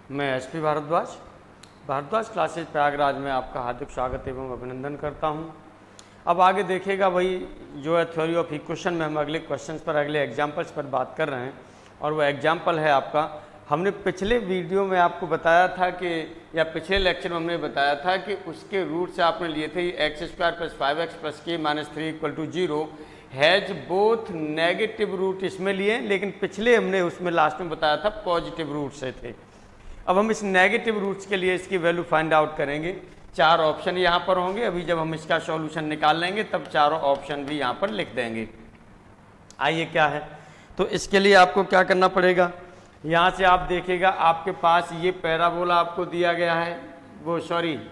मैं SP Bhardwaj classes Prayagraj में आपका हार्दिक स्वागत एवं अभिनंदन करता हूं। अब आगे देखिएगा वही जो है थ्योरी ऑफ इक्वेशन में हम अगले क्वेश्चंस पर, अगले एग्जाम्पल्स पर बात कर रहे हैं। और वो एग्जाम्पल है आपका, हमने पिछले वीडियो में आपको बताया था कि, या पिछले लेक्चर में हमने बताया था कि उसके रूट से आपने लिए थे x² + 5x + k - 3 = 0 has both negative root इसमें लिए, लेकिन पिछले हमने उसमें लास्ट में बताया था पॉजिटिव रूट से थे। अब हम इस नेगेटिव रूट्स के लिए इसकी वैल्यू फाइंड आउट करेंगे। 4 ऑप्शन यहाँ पर होंगे। अभी जब हम इसका सॉल्यूशन निकाल लेंगे तब चारों ऑप्शन भी यहाँ पर लिख देंगे। आइए क्या है, तो इसके लिए आपको क्या करना पड़ेगा, यहाँ से आप देखिएगा आपके पास ये पैराबोला आपको दिया गया है,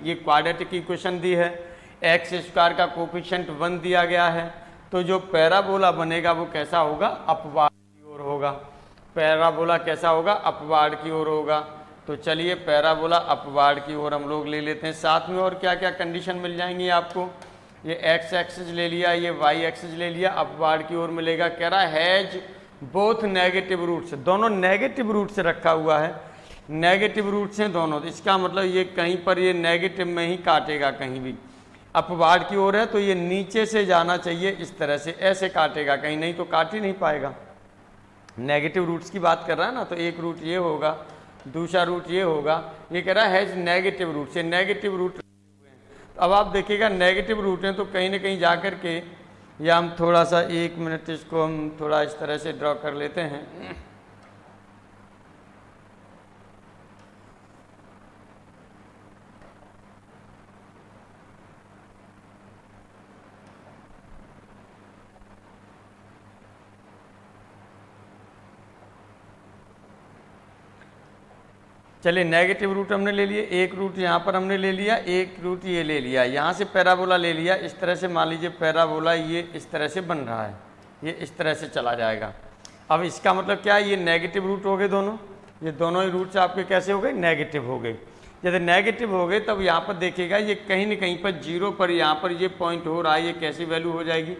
ये क्वाड्रेटिक इक्वेशन दी है, x² का कोफिशिएंट 1 दिया गया है। तो जो पैराबोला बनेगा वो कैसा होगा, अपवार्ड की ओर होगा। पैराबोला कैसा होगा, अपवार्ड की ओर होगा। तो चलिए पैराबोला अपवार्ड की ओर हम लोग ले लेते हैं। साथ में और क्या क्या कंडीशन मिल जाएंगी आपको, ये x एक्सिस ले लिया, ये y एक्सिस ले लिया, अपवार्ड की ओर मिलेगा। कह रहा है हैज बोथ नेगेटिव रूट से, दोनों नेगेटिव रूट से रखा हुआ है, नेगेटिव रूट से दोनों। इसका मतलब ये कहीं पर ये नेगेटिव में ही काटेगा, कहीं भी अपवार्ड की ओर है तो ये नीचे से जाना चाहिए, इस तरह से ऐसे काटेगा, कहीं नहीं तो काट ही नहीं पाएगा। नेगेटिव रूट्स की बात कर रहा है ना, तो एक रूट ये होगा, दूसरा रूट ये होगा। ये कह रहा है हैज नेगेटिव रूट से, नेगेटिव रूट हुए हैं। तो अब आप देखिएगा नेगेटिव रूट हैं तो कहीं ना कहीं जा कर के, या हम थोड़ा सा 1 मिनट इसको हम थोड़ा इस तरह से ड्रॉ कर लेते हैं। चलिए नेगेटिव रूट हमने ले लिए, एक रूट यहाँ पर हमने ले लिया, एक रूट ये ले लिया, यहाँ से पैराबोला ले लिया। इस तरह से मान लीजिए पैराबोला ये इस तरह से बन रहा है, ये इस तरह से चला जाएगा। अब इसका मतलब क्या है, ये नेगेटिव रूट हो गए दोनों, ये दोनों ही रूट्स आपके कैसे हो गए, नेगेटिव हो गए। यदि नेगेटिव हो गए तब यहाँ पर देखिएगा ये कहीं न कहीं पर 0 पर यहाँ पर ये पॉइंट हो रहा है, ये कैसी वैल्यू हो जाएगी,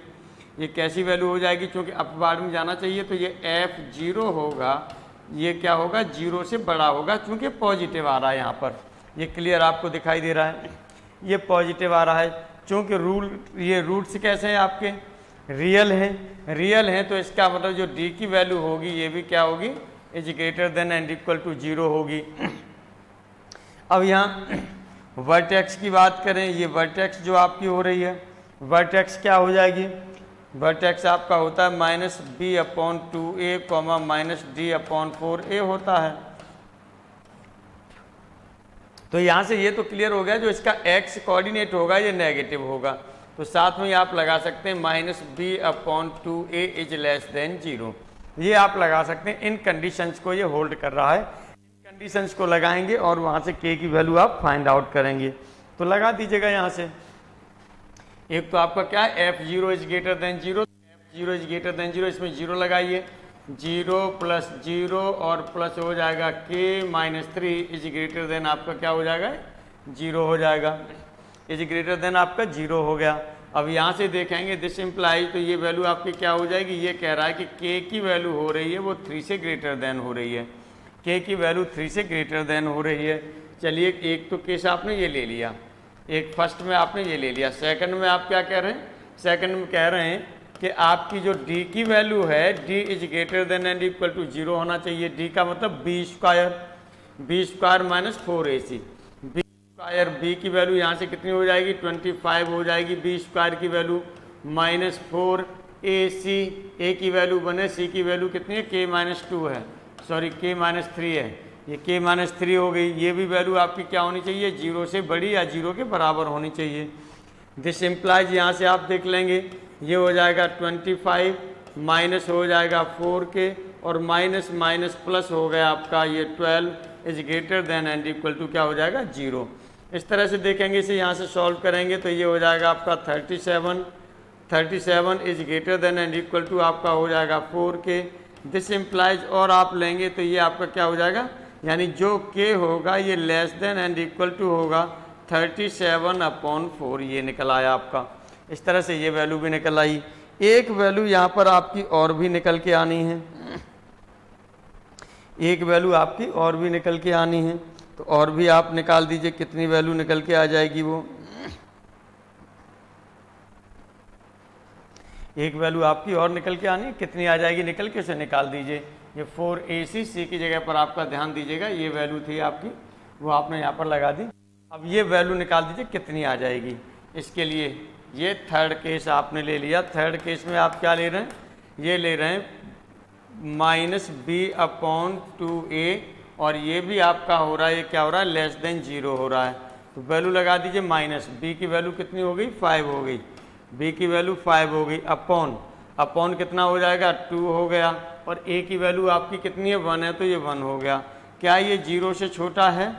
ये कैसी वैल्यू हो जाएगी, क्योंकि अपवार्ड में जाना चाहिए तो ये f0 होगा, ये क्या होगा 0 से बड़ा होगा, क्योंकि पॉजिटिव आ रहा है यहाँ पर। ये क्लियर आपको दिखाई दे रहा है, ये पॉजिटिव आ रहा है, क्योंकि ये रूट्स कैसे हैं आपके, रियल हैं। तो इसका मतलब जो d की वैल्यू होगी ये भी क्या होगी, is greater than and equal to 0 होगी। अब यहाँ वर्टेक्स की बात करें, ये वर्टेक्स जो आपकी हो रही है, वर्टेक्स क्या हो जाएगी, वर्टेक्स आपका होता है -b/2a, -d/4a होता है। तो यहाँ से ये तो क्लियर हो गया, जो इसका x कोऑर्डिनेट होगा ये नेगेटिव होगा। तो साथ में आप लगा सकते हैं -b/2a इज लेस देन 0, ये आप लगा सकते हैं। इन कंडीशंस को ये होल्ड कर रहा है, इन कंडीशंस को लगाएंगे और वहाँ से k की वैल्यू आप फाइंड आउट करेंगे। तो लगा दीजिएगा यहाँ से, एक तो आपका क्या है f0 is greater then 0, f0 is greater then 0, इसमें 0 लगाइए, 0 + 0 और प्लस हो जाएगा k - 3 इज ग्रेटर देन आपका क्या हो जाएगा, 0 हो जाएगा, इज ग्रेटर देन आपका 0 हो गया। अब यहाँ से देखेंगे दिस इम्प्लाइज, तो ये वैल्यू आपकी क्या हो जाएगी, ये कह रहा है कि k की वैल्यू हो रही है वो 3 से ग्रेटर देन हो रही है, k की वैल्यू 3 से ग्रेटर देन हो रही है। चलिए एक तो केस आपने ये ले लिया, एक फर्स्ट में आपने ये ले लिया। सेकंड में आप क्या कह रहे हैं, सेकंड में कह रहे हैं कि आपकी जो d की वैल्यू है, d is greater than and equal to 0 होना चाहिए। d का मतलब b² - 4ac, b की वैल्यू यहाँ से कितनी हो जाएगी, 25 हो जाएगी। b² की वैल्यू -4ac, a की वैल्यू बने, c की वैल्यू कितनी है, k - 2 है, सॉरी k - 3 है, ये k - 3 हो गई। ये भी वैल्यू आपकी क्या होनी चाहिए, 0 से बड़ी या 0 के बराबर होनी चाहिए। दिस इम्प्लाइज यहाँ से आप देख लेंगे, ये हो जाएगा 25 माइनस हो जाएगा 4k और माइनस प्लस हो गया आपका ये 12 is greater than and equal to क्या हो जाएगा, 0। इस तरह से देखेंगे, इसे यहाँ से सॉल्व करेंगे तो ये हो जाएगा आपका 37 is greater than and equal to आपका हो जाएगा 4k। दिस इम्प्लाइज और आप लेंगे तो ये आपका क्या हो जाएगा, यानी जो k होगा ये less than and equal to होगा 37/4, ये निकल आया आपका। इस तरह से ये वैल्यू भी निकल आई। एक वैल्यू यहाँ पर आपकी और भी निकल के आनी है, एक वैल्यू आपकी और भी निकल के आनी है, तो और भी आप निकाल दीजिए कितनी वैल्यू निकल के आ जाएगी। वो एक वैल्यू आपकी और निकल के आनी है, कितनी आ जाएगी निकल के, उसे निकाल दीजिए। ये 4AC C की जगह पर आपका ध्यान दीजिएगा, ये वैल्यू थी आपकी, वो आपने यहाँ पर लगा दी। अब ये वैल्यू निकाल दीजिए कितनी आ जाएगी। इसके लिए ये थर्ड केस आपने ले लिया। थर्ड केस में आप क्या ले रहे हैं, ये ले रहे हैं -b/2a, और ये भी आपका हो रहा है, ये क्या हो रहा है, लेस देन 0 हो रहा है। तो वैल्यू लगा दीजिए माइनस, b की वैल्यू कितनी हो गई, 5 हो गई, b की वैल्यू 5 हो गई, अपॉन कितना हो जाएगा, 2 हो गया, और a की वैल्यू आपकी कितनी है, 1 है, तो ये 1 हो गया। क्या ये 0 से छोटा है?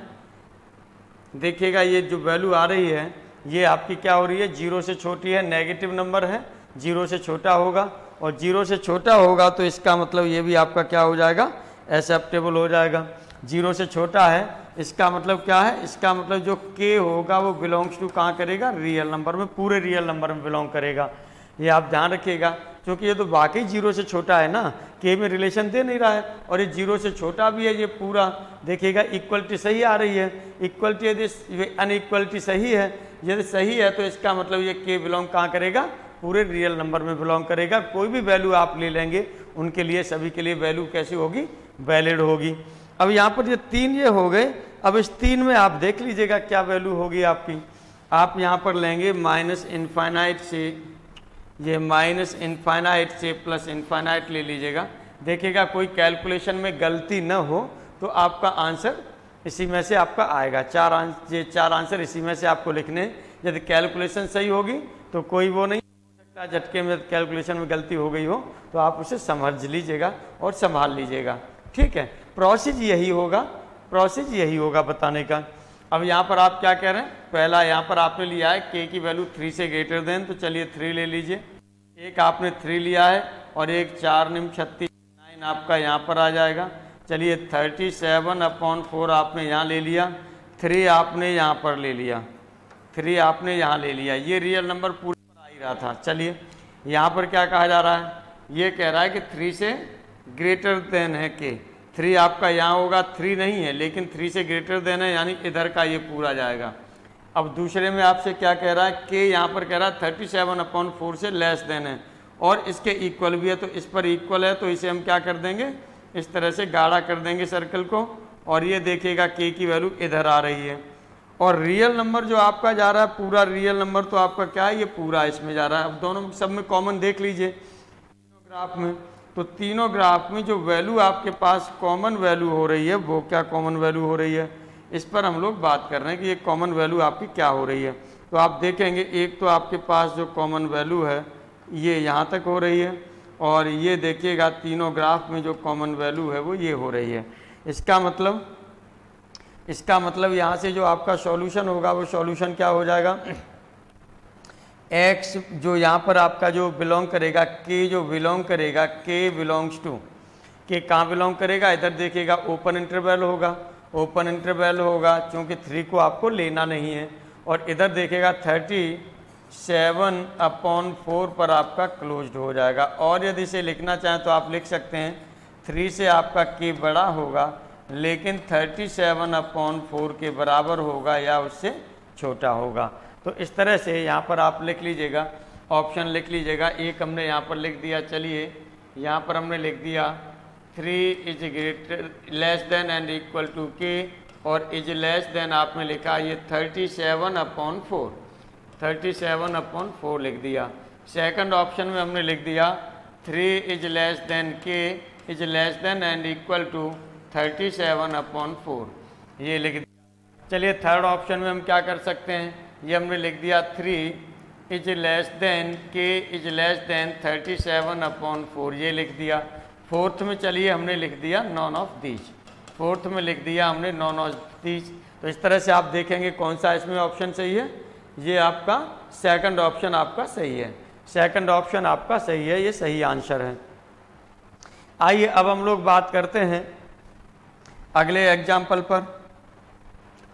देखिएगा ये जो वैल्यू आ रही है ये आपकी क्या हो रही है, 0 से छोटी है, नेगेटिव नंबर है, 0 से छोटा होगा, और 0 से छोटा होगा तो इसका मतलब ये भी आपका क्या हो जाएगा, एक्सेप्टेबल हो जाएगा। 0 से छोटा है, इसका मतलब क्या है, इसका मतलब जो k होगा वो बिलोंग्स टू कहाँ करेगा, रियल नंबर में, पूरे रियल नंबर में बिलोंग करेगा। ये आप ध्यान रखिएगा, क्योंकि ये तो वाकई 0 से छोटा है ना, k में रिलेशन दे नहीं रहा है, और ये 0 से छोटा भी है। ये पूरा देखिएगा इक्वलिटी सही आ रही है, इक्वलिटी यदि अनइक्वलिटी सही है, यदि सही है तो इसका मतलब ये k बिलोंग कहाँ करेगा, पूरे रियल नंबर में बिलोंग करेगा। कोई भी वैल्यू आप ले लेंगे उनके लिए, सभी के लिए वैल्यू कैसी होगी, वैलिड होगी। अब यहाँ पर ये 3 ये हो गए। अब इस 3 में आप देख लीजिएगा क्या वैल्यू होगी आपकी। आप यहाँ पर लेंगे -इनफाइनाइट से, ये -इनफाइनाइट से +इनफाइनाइट ले लीजिएगा। देखिएगा कोई कैलकुलेशन में गलती न हो तो आपका आंसर इसी में से आपका आएगा। चार आंसर इसी में से आपको लिखने हैं। यदि कैलकुलेशन सही होगी तो कोई वो नहीं हो सकता झटके में कैलकुलेशन में गलती हो गई हो, तो आप उसे समझ लीजिएगा और संभाल लीजिएगा, ठीक है। प्रोसेस यही होगा बताने का। अब यहाँ पर आप क्या कह रहे हैं, पहला यहाँ पर आपने लिया है k की वैल्यु 3 से ग्रेटर देन, तो चलिए 3 ले लीजिए। एक आपने 3 लिया है और एक 4 9 9 आपका यहाँ पर आ जाएगा। चलिए 37/4 आपने यहाँ ले लिया, 3 आपने यहाँ पर ले लिया, 3 आपने यहाँ ले लिया। ये रियल नंबर पूरे पर आ ही रहा था। चलिए यहाँ पर क्या कहा जा रहा है, ये कह रहा है कि 3 से ग्रेटर देन है k। 3 आपका यहाँ होगा, 3 नहीं है लेकिन 3 से ग्रेटर देन है, यानी इधर का ये पूरा जाएगा। अब दूसरे में आपसे क्या कह रहा है, k यहाँ पर कह रहा है 37/4 से लेस देन है और इसके इक्वल भी है, तो इस पर इक्वल है तो इसे हम क्या कर देंगे, इस तरह से गाढ़ा कर देंगे सर्कल को। और ये देखिएगा k की वैल्यू इधर आ रही है, और रियल नंबर जो आपका जा रहा है, पूरा रियल नंबर तो आपका क्या है, ये पूरा इसमें जा रहा है। अब दोनों सब में कॉमन देख लीजिए तीनों ग्राफ में, तो तीनों ग्राफ में जो वैल्यू आपके पास कॉमन वैल्यू हो रही है, वो क्या कॉमन वैल्यू हो रही है, इस पर हम लोग बात कर रहे हैं कि ये कॉमन वैल्यू आपकी क्या हो रही है। तो आप देखेंगे एक तो आपके पास जो कॉमन वैल्यू है ये यहाँ तक हो रही है, और ये देखिएगा तीनों ग्राफ में जो कॉमन वैल्यू है वो ये हो रही है। इसका मतलब यहाँ से जो आपका सॉल्यूशन होगा वो सॉल्यूशन क्या हो जाएगा, x जो यहाँ पर आपका जो बिलोंग करेगा, k जो बिलोंग करेगा, k बिलोंग्स टू, k कहाँ बिलोंग करेगा, इधर देखिएगा ओपन इंटरवल होगा, क्योंकि 3 को आपको लेना नहीं है, और इधर देखिएगा 37/4 पर आपका क्लोज्ड हो जाएगा। और यदि इसे लिखना चाहें तो आप लिख सकते हैं 3 से आपका k बड़ा होगा लेकिन 37/4 के बराबर होगा या उससे छोटा होगा। तो इस तरह से यहाँ पर आप लिख लीजिएगा, ऑप्शन लिख लीजिएगा। एक हमने यहाँ पर लिख दिया, चलिए यहाँ पर हमने लिख दिया 3 is greater less than and equal to k, और इज लेस देन आपने लिखा ये 37/4 लिख दिया। सेकंड ऑप्शन में हमने लिख दिया 3 is less than k is less than and equal to 37/4, ये लिख दिया। चलिए थर्ड ऑप्शन में हम क्या कर सकते हैं, ये हमने लिख दिया 3 is less than k is less then 37/4, ये लिख दिया। फोर्थ में चलिए हमने लिख दिया नॉन ऑफ दीज, फोर्थ में लिख दिया हमने नॉन ऑफ दीज। तो इस तरह से आप देखेंगे कौन सा इसमें ऑप्शन सही है, ये आपका सेकंड ऑप्शन आपका सही है, सेकंड ऑप्शन आपका सही है, ये सही आंसर है। आइए अब हम लोग बात करते हैं अगले एग्जाम्पल पर।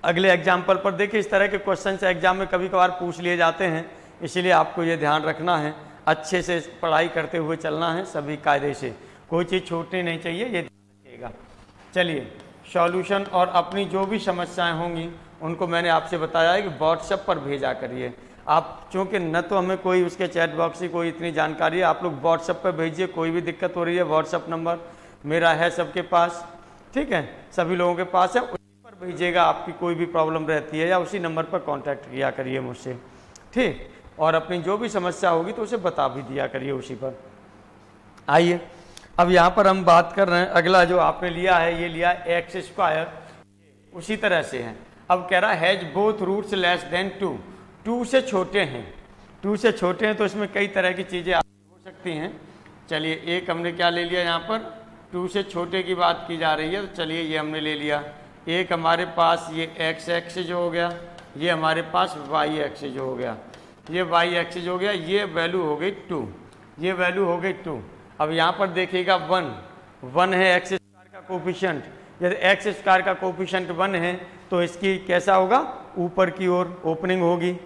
अगले एग्जाम्पल पर देखिए इस तरह के क्वेश्चन एग्जाम में कभी कभार पूछ लिए जाते हैं, इसीलिए आपको ये ध्यान रखना है, अच्छे से पढ़ाई करते हुए चलना है, सभी कायदे से, कोई चीज़ छूटनी नहीं चाहिए, ये ध्यान रखिएगा। चलिए सॉल्यूशन और अपनी जो भी समस्याएं होंगी उनको मैंने आपसे बताया है कि व्हाट्सएप पर भेजा करिए आप, चूँकि न तो हमें कोई उसके चैट बॉक्स की कोई इतनी जानकारी है, आप लोग व्हाट्सएप पर भेजिए। कोई भी दिक्कत हो रही है व्हाट्सएप नंबर मेरा है सबके पास, ठीक है, सभी लोगों के पास है, उसी पर भेजिएगा। आपकी कोई भी प्रॉब्लम रहती है या उसी नंबर पर कांटेक्ट किया करिए मुझसे, ठीक। और अपनी जो भी समस्या होगी तो उसे बता भी दिया करिए उसी पर। आइए अब यहाँ पर हम बात कर रहे हैं, अगला जो आपने लिया है ये लिया एक्स स्क्वायर, उसी तरह से है। अब कह रहा है has both roots less than 2, 2 से छोटे हैं, 2 से छोटे हैं तो इसमें कई तरह की चीज़ें हो सकती हैं। चलिए एक हमने क्या ले लिया, यहाँ पर 2 से छोटे की बात की जा रही है, तो चलिए ये हमने ले लिया। एक हमारे पास ये एक्स एक्सिस हो गया, ये हमारे पास वाई एक्सिस हो गया, ये वाई एक्सिस हो गया, ये वैल्यू हो गई 2, ये वैल्यू हो गई 2। अब यहाँ पर देखिएगा 1 है एक्स स्क्वायर का कोफिशिएंट, यदि एक्स स्क्वायर का कोफिशिएंट 1 है तो इसकी कैसा होगा, ऊपर की ओर ओपनिंग होगी,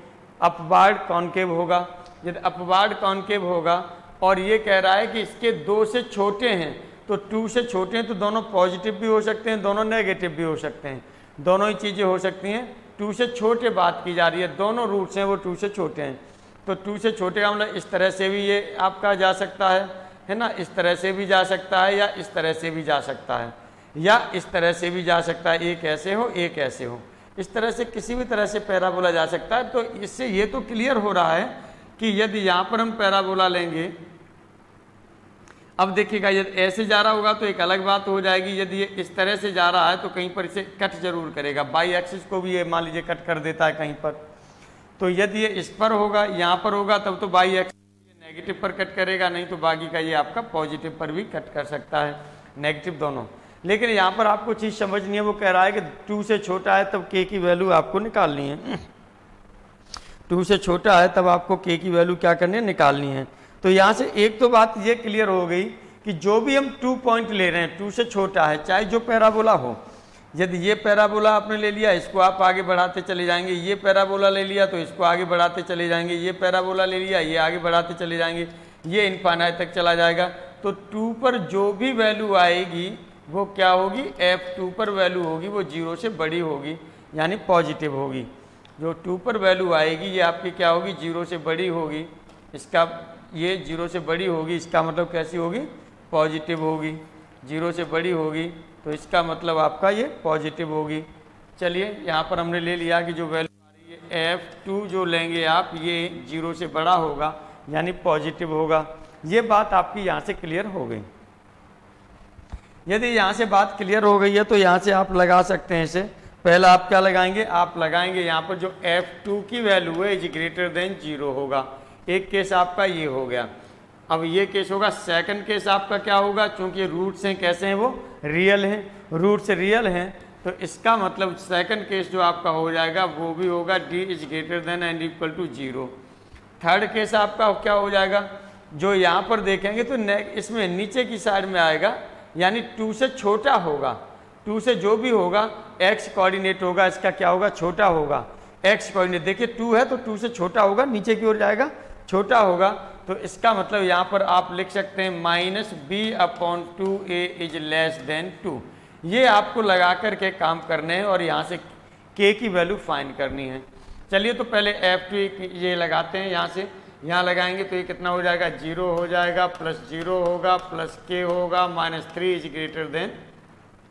अपवार्ड कॉनकेव होगा। यदि अपवार्ड कॉनकेव होगा और ये कह रहा है कि इसके 2 से छोटे हैं, तो 2 से छोटे हैं तो दोनों पॉजिटिव भी हो सकते हैं, दोनों नेगेटिव भी हो सकते हैं, दोनों ही चीज़ें हो सकती हैं। 2 से छोटे बात की जा रही है, दोनों रूट्स हैं वो 2 से छोटे हैं, तो 2 से छोटे का मतलब इस तरह से भी ये आपका जा सकता है ना, इस तरह से भी जा सकता है या इस तरह से भी जा सकता है या इस तरह से भी जा सकता है, एक ऐसे हो एक ऐसे हो, इस तरह से किसी भी तरह से पैराबोला जा सकता है। तो इससे ये तो क्लियर हो रहा है कि यदि यहाँ पर हम पैराबोला लेंगे, अब देखिएगा यदि ऐसे जा रहा होगा तो एक अलग बात हो जाएगी, यदि ये इस तरह से जा रहा है तो कहीं पर इसे कट जरूर करेगा, बाई एक्सिस को भी ये मान लीजिए कट कर देता है कहीं पर, तो यदि ये इस पर होगा यहाँ पर होगा तब तो बाई एक्सिस नेगेटिव पर कट करेगा, नहीं तो बाकी का ये आपका पॉजिटिव पर भी कट कर सकता है, नेगेटिव दोनों। लेकिन यहाँ पर आपको चीज़ समझनी है, वो कह रहा है कि 2 से छोटा है तब k की वैल्यू आपको निकालनी है, 2 से छोटा है तब आपको k की वैल्यू क्या करनी है, निकालनी है। तो यहाँ से एक तो बात ये क्लियर हो गई कि जो भी हम 2 पॉइंट ले रहे हैं 2 से छोटा है, चाहे जो पैराबोला हो, यदि ये पैराबोला आपने ले लिया इसको आप आगे बढ़ाते चले जाएंगे, ये पैराबोला ले लिया तो इसको आगे बढ़ाते चले जाएंगे, ये पैराबोला ले लिया ये आगे बढ़ाते चले जाएंगे, ये इनफाइनाइट तक चला जाएगा। तो 2 पर जो भी वैल्यू आएगी वो क्या होगी, F2 पर वैल्यू होगी वो 0 से बड़ी होगी, यानी पॉजिटिव होगी। जो 2 पर वैल्यू आएगी ये आपकी क्या होगी, 0 से बड़ी होगी, इसका ये 0 से बड़ी होगी, इसका मतलब कैसी होगी, पॉजिटिव होगी, 0 से बड़ी होगी तो इसका मतलब आपका ये पॉजिटिव होगी। चलिए यहाँ पर हमने ले लिया कि जो वैल्यू आ रही है F2 जो लेंगे आप ये 0 से बड़ा होगा यानी पॉजिटिव होगा। ये बात आपकी यहाँ से क्लियर हो गई। यदि यहाँ से बात क्लियर हो गई है तो यहाँ से आप लगा सकते हैं इसे। पहला आप क्या लगाएंगे, आप लगाएंगे यहाँ पर जो F2 की वैल्यू है इज ग्रेटर देन 0 होगा। एक केस आपका ये हो गया। अब ये केस होगा। सेकंड केस आपका क्या होगा, चूंकि रूट्स हैं कैसे हैं, वो रियल हैं, रूट्स रियल हैं, तो इसका मतलब सेकंड केस जो आपका हो जाएगा वो भी होगा d is greater than and equal to 0। Third case आपका क्या हो जाएगा, जो यहाँ पर देखेंगे तो इसमें नीचे की साइड में आएगा, यानी 2 से छोटा होगा। 2 से जो भी होगा x कोऑर्डिनेट होगा, इसका क्या होगा, छोटा होगा। x कोऑर्डिनेट देखिए 2 है तो 2 से छोटा होगा, नीचे की ओर जाएगा, छोटा होगा। तो इसका मतलब यहाँ पर आप लिख सकते हैं -b/2a इज लेस देन 2। ये आपको लगा करके काम करने हैं और यहाँ से k की वैल्यू फाइंड करनी है। चलिए तो पहले F2 ये लगाते हैं, यहाँ से यहाँ लगाएंगे तो ये कितना हो जाएगा, 0 हो जाएगा, प्लस 0 होगा, प्लस k होगा, -3 is greater then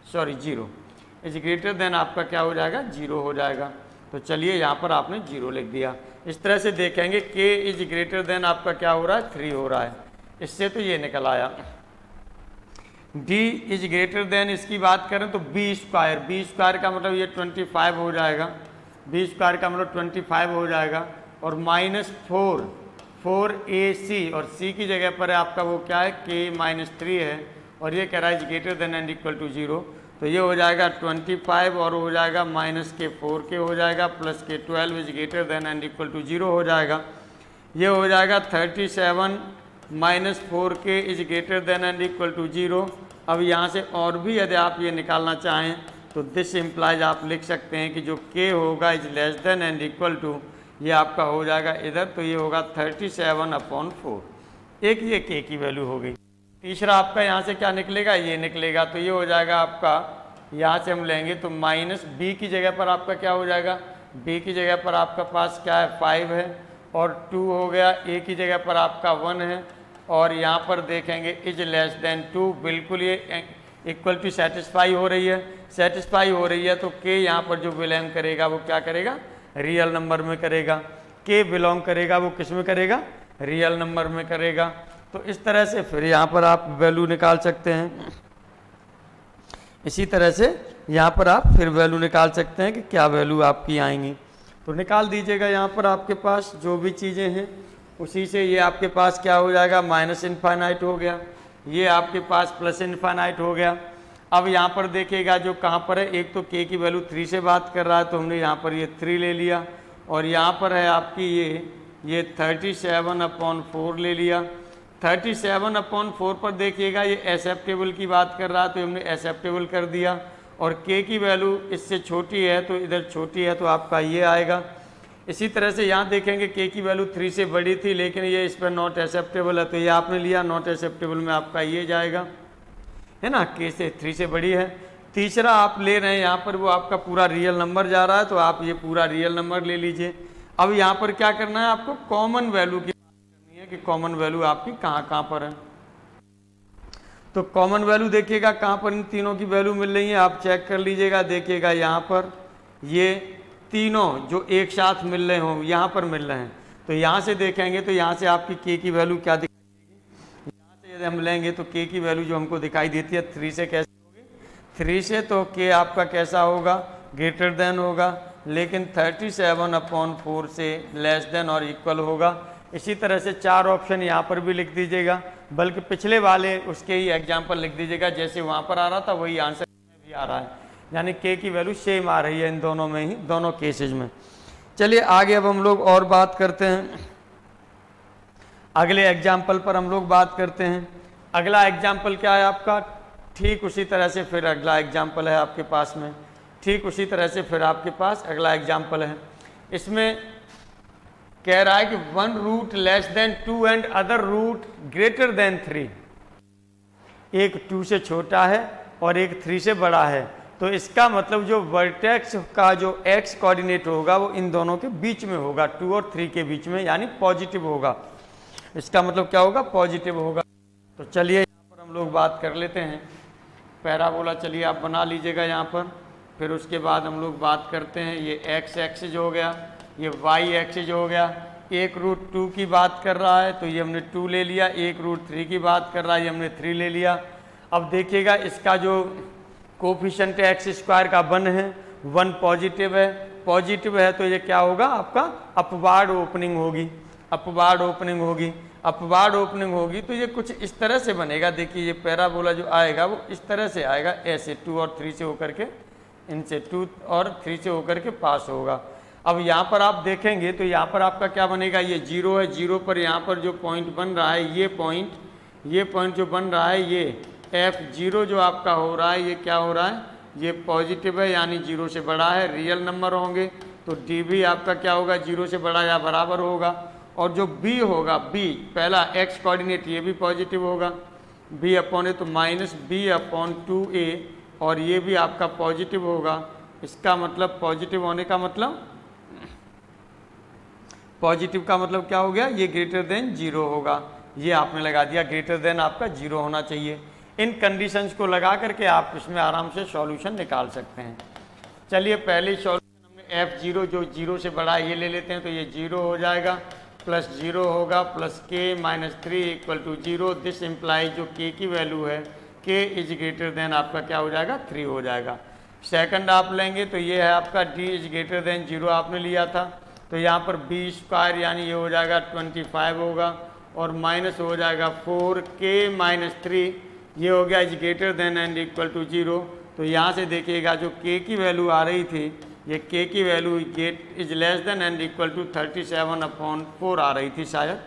0 is greater than आपका क्या हो जाएगा, 0 हो जाएगा। तो चलिए यहाँ पर आपने 0 लिख दिया। इस तरह से देखेंगे k इज ग्रेटर देन आपका क्या हो रहा है, 3 हो रहा है। इससे तो ये निकल आया। d इज ग्रेटर देन इसकी बात करें तो b स्क्वायर का मतलब ये 25 हो जाएगा, b स्क्वायर का मतलब 25 हो जाएगा, और -4ac और c की जगह पर आपका वो क्या है, k-3 है, और ये कह रहा है is greater than and equal to 0। तो ये हो जाएगा 25 और हो जाएगा -4k हो जाएगा, plus k12 is greater than and equal to 0 हो जाएगा। ये हो जाएगा 37 -4k is greater than and equal to 0। अब यहाँ से और भी यदि आप ये निकालना चाहें तो दिस इम्प्लाइज आप लिख सकते हैं कि जो k होगा is less than and equal to, ये आपका हो जाएगा इधर, तो ये होगा 37/4। एक ये k की वैल्यू हो गई। तीसरा आपका यहाँ से क्या निकलेगा, ये निकलेगा, तो ये हो जाएगा आपका यहाँ से हम लेंगे तो माइनस बी की जगह पर आपका क्या हो जाएगा, बी की जगह पर आपका पास क्या है 5 है, और 2 हो गया, ए की जगह पर आपका 1 है, और यहाँ पर देखेंगे इज लेस देन 2, बिल्कुल ये इक्वल टू सेटिस्फाई हो रही है, सेटिस्फाई हो रही है तो के यहाँ पर जो बिलोंग करेगा वो क्या करेगा, रियल नंबर में करेगा। के बिलोंग करेगा वो किस में करेगा, रियल नंबर में करेगा। तो इस तरह से फिर यहाँ पर आप वैल्यू निकाल सकते हैं। इसी तरह से यहाँ पर आप फिर वैल्यू निकाल सकते हैं कि क्या वैल्यू आपकी आएंगी। तो निकाल दीजिएगा यहाँ पर आपके पास जो भी चीज़ें हैं उसी से। ये आपके पास क्या हो जाएगा, माइनस इनफाइनाइट हो गया, ये आपके पास प्लस इनफाइनाइट हो गया। अब यहाँ पर देखिएगा जो कहाँ पर है, एक तो के की वैल्यू 3 से बात कर रहा है तो हमने यहाँ पर ये 3 ले लिया, और यहाँ पर है आपकी ये 37/4 ले लिया। 37/4 पर देखिएगा ये एक्सेप्टेबल की बात कर रहा है तो हमने एक्सेप्टेबल कर दिया, और के की वैल्यू इससे छोटी है तो इधर छोटी है तो आपका ये आएगा। इसी तरह से यहाँ देखेंगे के की वैल्यू 3 से बड़ी थी लेकिन ये इस पर नॉट एक्सेप्टेबल है तो ये आपने लिया, नॉट एक्सेप्टेबल में आपका ये जाएगा, है ना, के से 3 से बड़ी है। तीसरा आप ले रहे हैं यहाँ पर वो आपका पूरा रियल नंबर जा रहा है तो आप ये पूरा रियल नंबर ले लीजिए। अब यहाँ पर क्या करना है, आपको कॉमन वैल्यू की बात करनी है कि कॉमन वैल्यू आपकी कहाँ कहाँ पर है। तो कॉमन वैल्यू देखिएगा कहाँ पर इन तीनों की वैल्यू मिल रही है, आप चेक कर लीजिएगा। देखिएगा यहाँ पर ये तीनों जो एक साथ मिल रहे हों यहाँ पर मिल रहे हैं, तो यहाँ से देखेंगे तो यहाँ से आपकी के की वैल्यू क्या दिखाई देगी, यहाँ से यदि हम लेंगे तो के की वैल्यू जो हमको दिखाई देती है 3 से कैसे होगी, 3 से तो के आपका कैसा होगा, ग्रेटर देन होगा, लेकिन 37/4 से लेस देन और इक्वल होगा। इसी तरह से 4 ऑप्शन यहाँ पर भी लिख दीजिएगा, बल्कि पिछले वाले उसके ही एग्जाम्पल लिख दीजिएगा, जैसे वहाँ पर आ रहा था वही आंसर में भी आ रहा है, यानी के की वैल्यू सेम आ रही है इन दोनों में ही, दोनों केसेज में। चलिए आगे अब हम लोग और बात करते हैं, अगले एग्जाम्पल पर हम लोग बात करते हैं। अगला एग्जाम्पल क्या है आपका, ठीक उसी तरह से फिर अगला एग्जाम्पल है आपके पास में, ठीक उसी तरह से फिर आपके पास अगला एग्जाम्पल है। इसमें कह रहा है कि 1 root less than 2 and other root greater than 3, एक 2 से छोटा है और एक 3 से बड़ा है, तो इसका मतलब जो वर्टेक्स का जो एक्स कोऑर्डिनेट होगा वो इन दोनों के बीच में होगा, 2 और 3 के बीच में, यानी पॉजिटिव होगा। इसका मतलब क्या होगा, पॉजिटिव होगा। तो चलिए यहाँ पर हम लोग बात कर लेते हैं पैराबोला। चलिए आप बना लीजिएगा यहाँ पर, फिर उसके बाद हम लोग बात करते हैं। ये एक्स एक्सिस हो गया, ये वाई एक्सिस हो गया। एक रूट 2 की बात कर रहा है तो ये हमने 2 ले लिया, एक रूट 3 की बात कर रहा है ये हमने 3 ले लिया। अब देखिएगा इसका जो कोफिशिएंट एक्स स्क्वायर का 1 है, 1 पॉजिटिव है, पॉजिटिव है तो ये क्या होगा, आपका अपवार्ड ओपनिंग होगी, अपवार्ड ओपनिंग होगी, अपवार्ड ओपनिंग होगी तो ये कुछ इस तरह से बनेगा। देखिए ये पैराबोला जो आएगा वो इस तरह से आएगा, ऐसे 2 और 3 से होकर के, इनसे 2 और 3 से होकर के पास होगा। अब यहाँ पर आप देखेंगे तो यहाँ पर आपका क्या बनेगा, ये 0 है, 0 पर यहाँ पर जो पॉइंट बन रहा है, ये पॉइंट जो बन रहा है, ये F0 जो आपका हो रहा है, ये क्या हो रहा है, ये पॉजिटिव है, यानी 0 से बड़ा है, रियल नंबर होंगे तो डी भी आपका क्या होगा, 0 से बड़ा या बराबर होगा। और जो B होगा, B पहला x कोऑर्डिनेट ये भी पॉजिटिव होगा, B अपॉन ए तो -B/2a, और ये भी आपका पॉजिटिव होगा। इसका मतलब पॉजिटिव होने का मतलब, पॉजिटिव का मतलब क्या हो गया, ये ग्रेटर देन 0 होगा, ये आपने लगा दिया, ग्रेटर देन आपका 0 होना चाहिए। इन कंडीशंस को लगा करके आप इसमें आराम से सॉल्यूशन निकाल सकते हैं। चलिए पहले सॉल्यूशन हमने F0 जो 0 से बड़ा है ये ले लेते हैं, तो ये 0 हो जाएगा, प्लस 0 होगा, plus k minus 3 equal to 0। This implies जो k की वैल्यू है, k इज ग्रेटर देन आपका क्या हो जाएगा, 3 हो जाएगा। सेकंड आप लेंगे तो ये है आपका d इज ग्रेटर देन 0 आपने लिया था, तो यहाँ पर b स्क्वायर यानी ये हो जाएगा 25 होगा, और माइनस हो जाएगा 4k माइनस 3, ये हो गया is greater than and equal to 0। तो यहाँ से देखिएगा जो k की वैल्यू आ रही थी, ये k की value get is less than and equal to 37/4 आ रही थी, शायद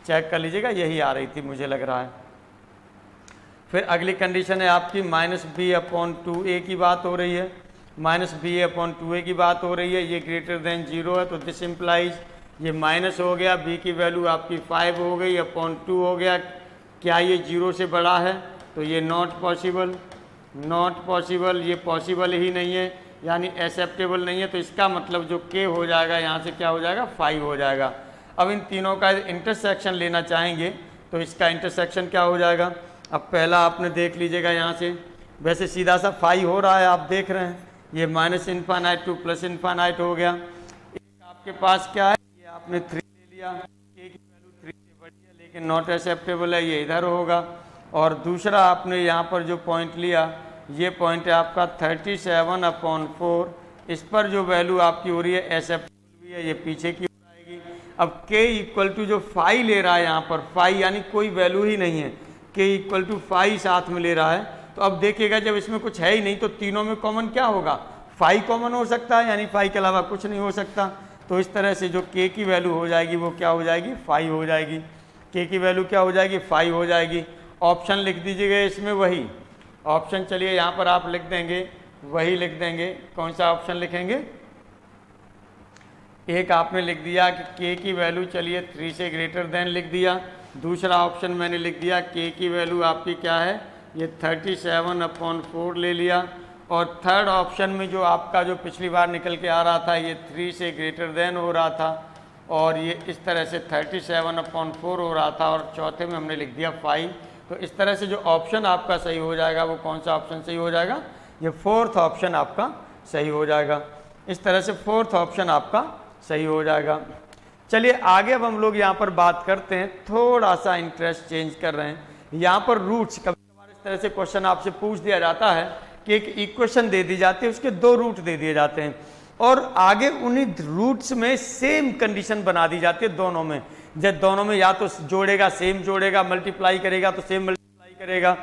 चेक कर लीजिएगा, यही आ रही थी मुझे लग रहा है। फिर अगली कंडीशन है आपकी -b/2a की बात हो रही है, -b/2a की बात हो रही है, ये ग्रेटर देन 0 है, तो दिस इम्प्लाइज ये माइनस हो गया, b की वैल्यू आपकी 5 हो गई, अपॉन 2 हो गया, क्या ये 0 से बड़ा है, तो ये नॉट पॉसिबल। नॉट पॉसिबल, ये पॉसिबल ही नहीं है यानी एक्सेप्टेबल नहीं है। तो इसका मतलब जो के हो जाएगा यहाँ से क्या हो जाएगा 5 हो जाएगा। अब इन तीनों का इंटरसेक्शन लेना चाहेंगे तो इसका इंटरसेक्शन क्या हो जाएगा। अब पहला आपने देख लीजिएगा यहाँ से, वैसे सीधा सा 5 हो रहा है, आप देख रहे हैं, ये minus infinite two plus infinite हो गया। एक आपके पास क्या है, ये आपने 3 ले लिया, के की वैल्यू 3 से बड़ी है लेकिन नॉट एक्सेप्टेबल है, ये इधर होगा। और दूसरा आपने यहाँ पर जो पॉइंट लिया, ये पॉइंट है आपका 37/4, इस पर जो वैल्यू आपकी हो रही है एक्सेप्टेबल भी है, ये पीछे की ओर आएगी। अब k इक्वल टू जो 5 ले रहा है यहाँ पर 5 यानी कोई वैल्यू ही नहीं है, k इक्वल टू 5 साथ में ले रहा है। तो अब देखिएगा जब इसमें कुछ है ही नहीं तो तीनों में कॉमन क्या होगा, 5 कॉमन हो सकता है, यानी 5 के अलावा कुछ नहीं हो सकता। तो इस तरह से जो k की वैल्यू हो जाएगी वो क्या हो जाएगी 5 हो जाएगी, k की वैल्यू क्या हो जाएगी 5 हो जाएगी। ऑप्शन लिख दीजिएगा इसमें वही ऑप्शन, चलिए यहाँ पर आप लिख देंगे वही लिख देंगे। कौन सा ऑप्शन लिखेंगे, एक आपने लिख दिया कि k की वैल्यू चलिए 3 से ग्रेटर देन लिख दिया। दूसरा ऑप्शन मैंने लिख दिया k की वैल्यू आपकी क्या है, ये 37/4 ले लिया। और थर्ड ऑप्शन में जो आपका जो पिछली बार निकल के आ रहा था ये 3 से ग्रेटर देन हो रहा था और ये इस तरह से 37/4 हो रहा था, और चौथे में हमने लिख दिया 5। तो इस तरह से जो ऑप्शन आपका सही हो जाएगा वो कौन सा ऑप्शन सही हो जाएगा, ये 4th ऑप्शन आपका सही हो जाएगा। इस तरह से 4th ऑप्शन आपका सही हो जाएगा। चलिए आगे अब हम लोग यहाँ पर बात करते हैं, थोड़ा सा इंटरेस्ट चेंज कर रहे हैं। यहाँ पर रूट्स, कभी कभार इस तरह से क्वेश्चन आपसे पूछ दिया जाता है कि एक इक्वेशन दे दी जाती है, उसके 2 रूट दे दिए जाते हैं और आगे उन्हीं रूट्स में सेम कंडीशन बना दी जाती है दोनों में। जब दोनों में या तो जोड़ेगा सेम जोड़ेगा, मल्टीप्लाई करेगा तो सेम मल्टीप्लाई करेगा,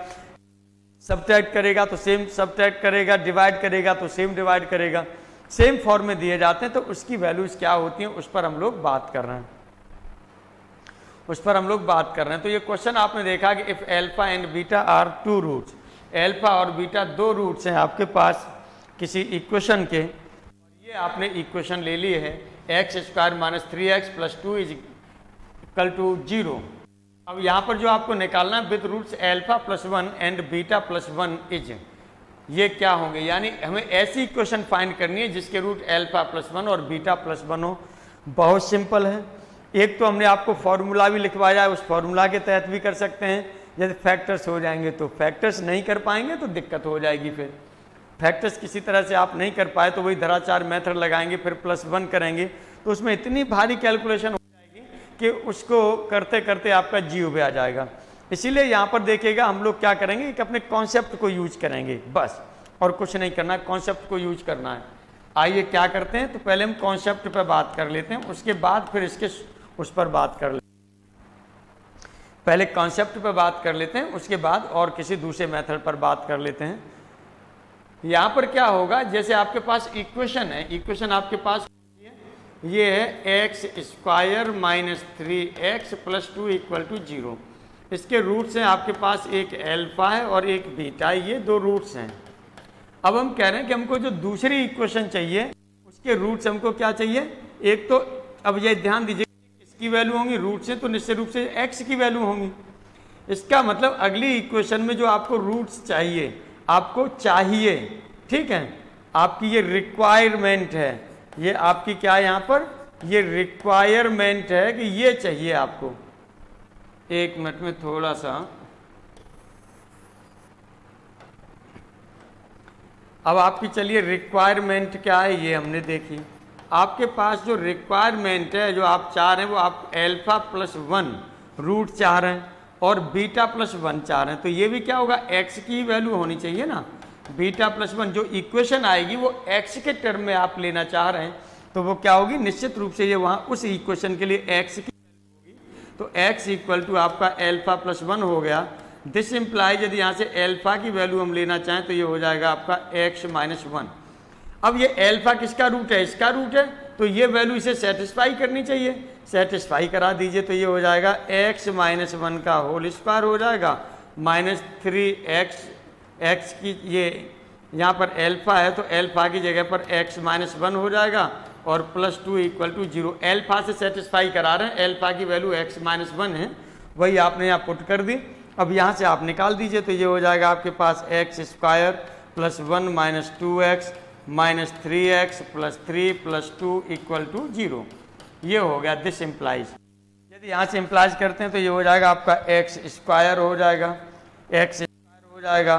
सब्ट्रैक्ट करेगा तो सेम सब्ट्रैक्ट करेगा, डिवाइड करेगा तो सेम डिवाइड करेगा, सेम फॉर्म में दिए जाते हैं। तो उसकी वैल्यूज क्या होती हैं उस पर हम लोग बात कर रहे हैं, उस पर हम लोग बात कर रहे हैं। तो ये क्वेश्चन आपने देखा कि if alpha and beta are 2 roots, alpha और बीटा 2 रूट्स हैं आपके पास किसी इक्वेशन के, और ये आपने इक्वेशन ले ली है x² - 3x + 2 = 0। अब यहाँ पर जो आपको निकालना है with roots alpha +1 and beta +1 is, ये क्या होंगे, यानी हमें ऐसी इक्वेशन फाइंड करनी है जिसके रूट एल्फा +1 और बीटा +1 हो। बहुत सिंपल है, एक तो हमने आपको फॉर्मूला भी लिखवाया है, उस फॉर्मूला के तहत भी कर सकते हैं। यदि फैक्टर्स हो जाएंगे तो फैक्टर्स नहीं कर पाएंगे तो दिक्कत हो जाएगी, फिर फैक्टर्स किसी तरह से आप नहीं कर पाए तो वही धराचार मेथड लगाएंगे, फिर +1 करेंगे तो उसमें इतनी भारी कैलकुलेशन हो जाएगी कि उसको करते करते आपका जीरो पे आ जाएगा। इसीलिए यहाँ पर देखिएगा हम लोग क्या करेंगे कि अपने कॉन्सेप्ट को यूज करेंगे बस, और कुछ नहीं करना है, कॉन्सेप्ट को यूज करना है। आइए क्या करते हैं, तो पहले हम कॉन्सेप्ट पर बात कर लेते हैं, उसके बाद फिर इसके उस पर बात कर लेते हैं। पहले कॉन्सेप्ट पर बात कर लेते हैं, उसके बाद और किसी दूसरे मेथड पर बात कर लेते हैं। यहाँ पर क्या होगा, जैसे आपके पास इक्वेशन है, इक्वेशन आपके पास ये है x² - 3x + 2 = 0। इसके रूट्स हैं आपके पास, एक एल्फा है और एक बीटा, ये 2 रूट्स हैं। अब हम कह रहे हैं कि हमको जो दूसरी इक्वेशन चाहिए उसके रूट्स हमको क्या चाहिए, एक तो अब ये ध्यान दीजिए किसकी वैल्यू होंगी, रूट से, तो निश्चित रूप से x की वैल्यू होंगी। इसका मतलब अगली इक्वेशन में जो आपको रूट्स चाहिए, आपको चाहिए, ठीक है, आपकी ये रिक्वायरमेंट है, ये आपकी क्या है यहाँ पर, ये रिक्वायरमेंट है कि ये चाहिए आपको। एक मिनट में थोड़ा सा, अब आपकी चलिए रिक्वायरमेंट क्या है ये हमने देखी। आपके पास जो रिक्वायरमेंट है जो आप चाह रहे हैं वो आप एल्फा +1 रूट चाह रहे हैं और बीटा +1 चाह रहे हैं, तो ये भी क्या होगा, x की वैल्यू होनी चाहिए ना। बीटा +1 जो इक्वेशन आएगी वो x के टर्म में आप लेना चाह रहे हैं, तो वो क्या होगी, निश्चित रूप से ये वहाँ उस इक्वेशन के लिए x की वैल्यू होगी। तो x = आपका एल्फा +1 हो गया। दिस इम्प्लाइज यदि यहाँ से एल्फा की वैल्यू हम लेना चाहें तो ये हो जाएगा आपका x - 1। अब ये एल्फा किसका रूट है, इसका रूट है, तो ये वैल्यू इसे सेटिस्फाई करनी चाहिए, सेटिस्फाई करा दीजिए, तो ये हो जाएगा x - 1 का होल स्क्वायर हो जाएगा -3x, x की ये यहाँ पर एल्फा है तो एल्फा की जगह पर x - 1 हो जाएगा और +2 = 0। एल्फा से सेटिस्फाई करा रहे हैं, एल्फा की वैल्यू x - 1 है, वही आपने यहाँ पुट कर दी। अब यहाँ से आप निकाल दीजिए तो ये हो जाएगा आपके पास X square plus 1 minus 2x minus 3x plus 3 plus 2 equal to 0। ये हो गया दिस इम्प्लाइज। यदि यहाँ से इम्प्लाइज करते हैं तो ये हो जाएगा आपका एक्स स्क्वायर हो जाएगा, एक्स स्क्वायर हो जाएगा,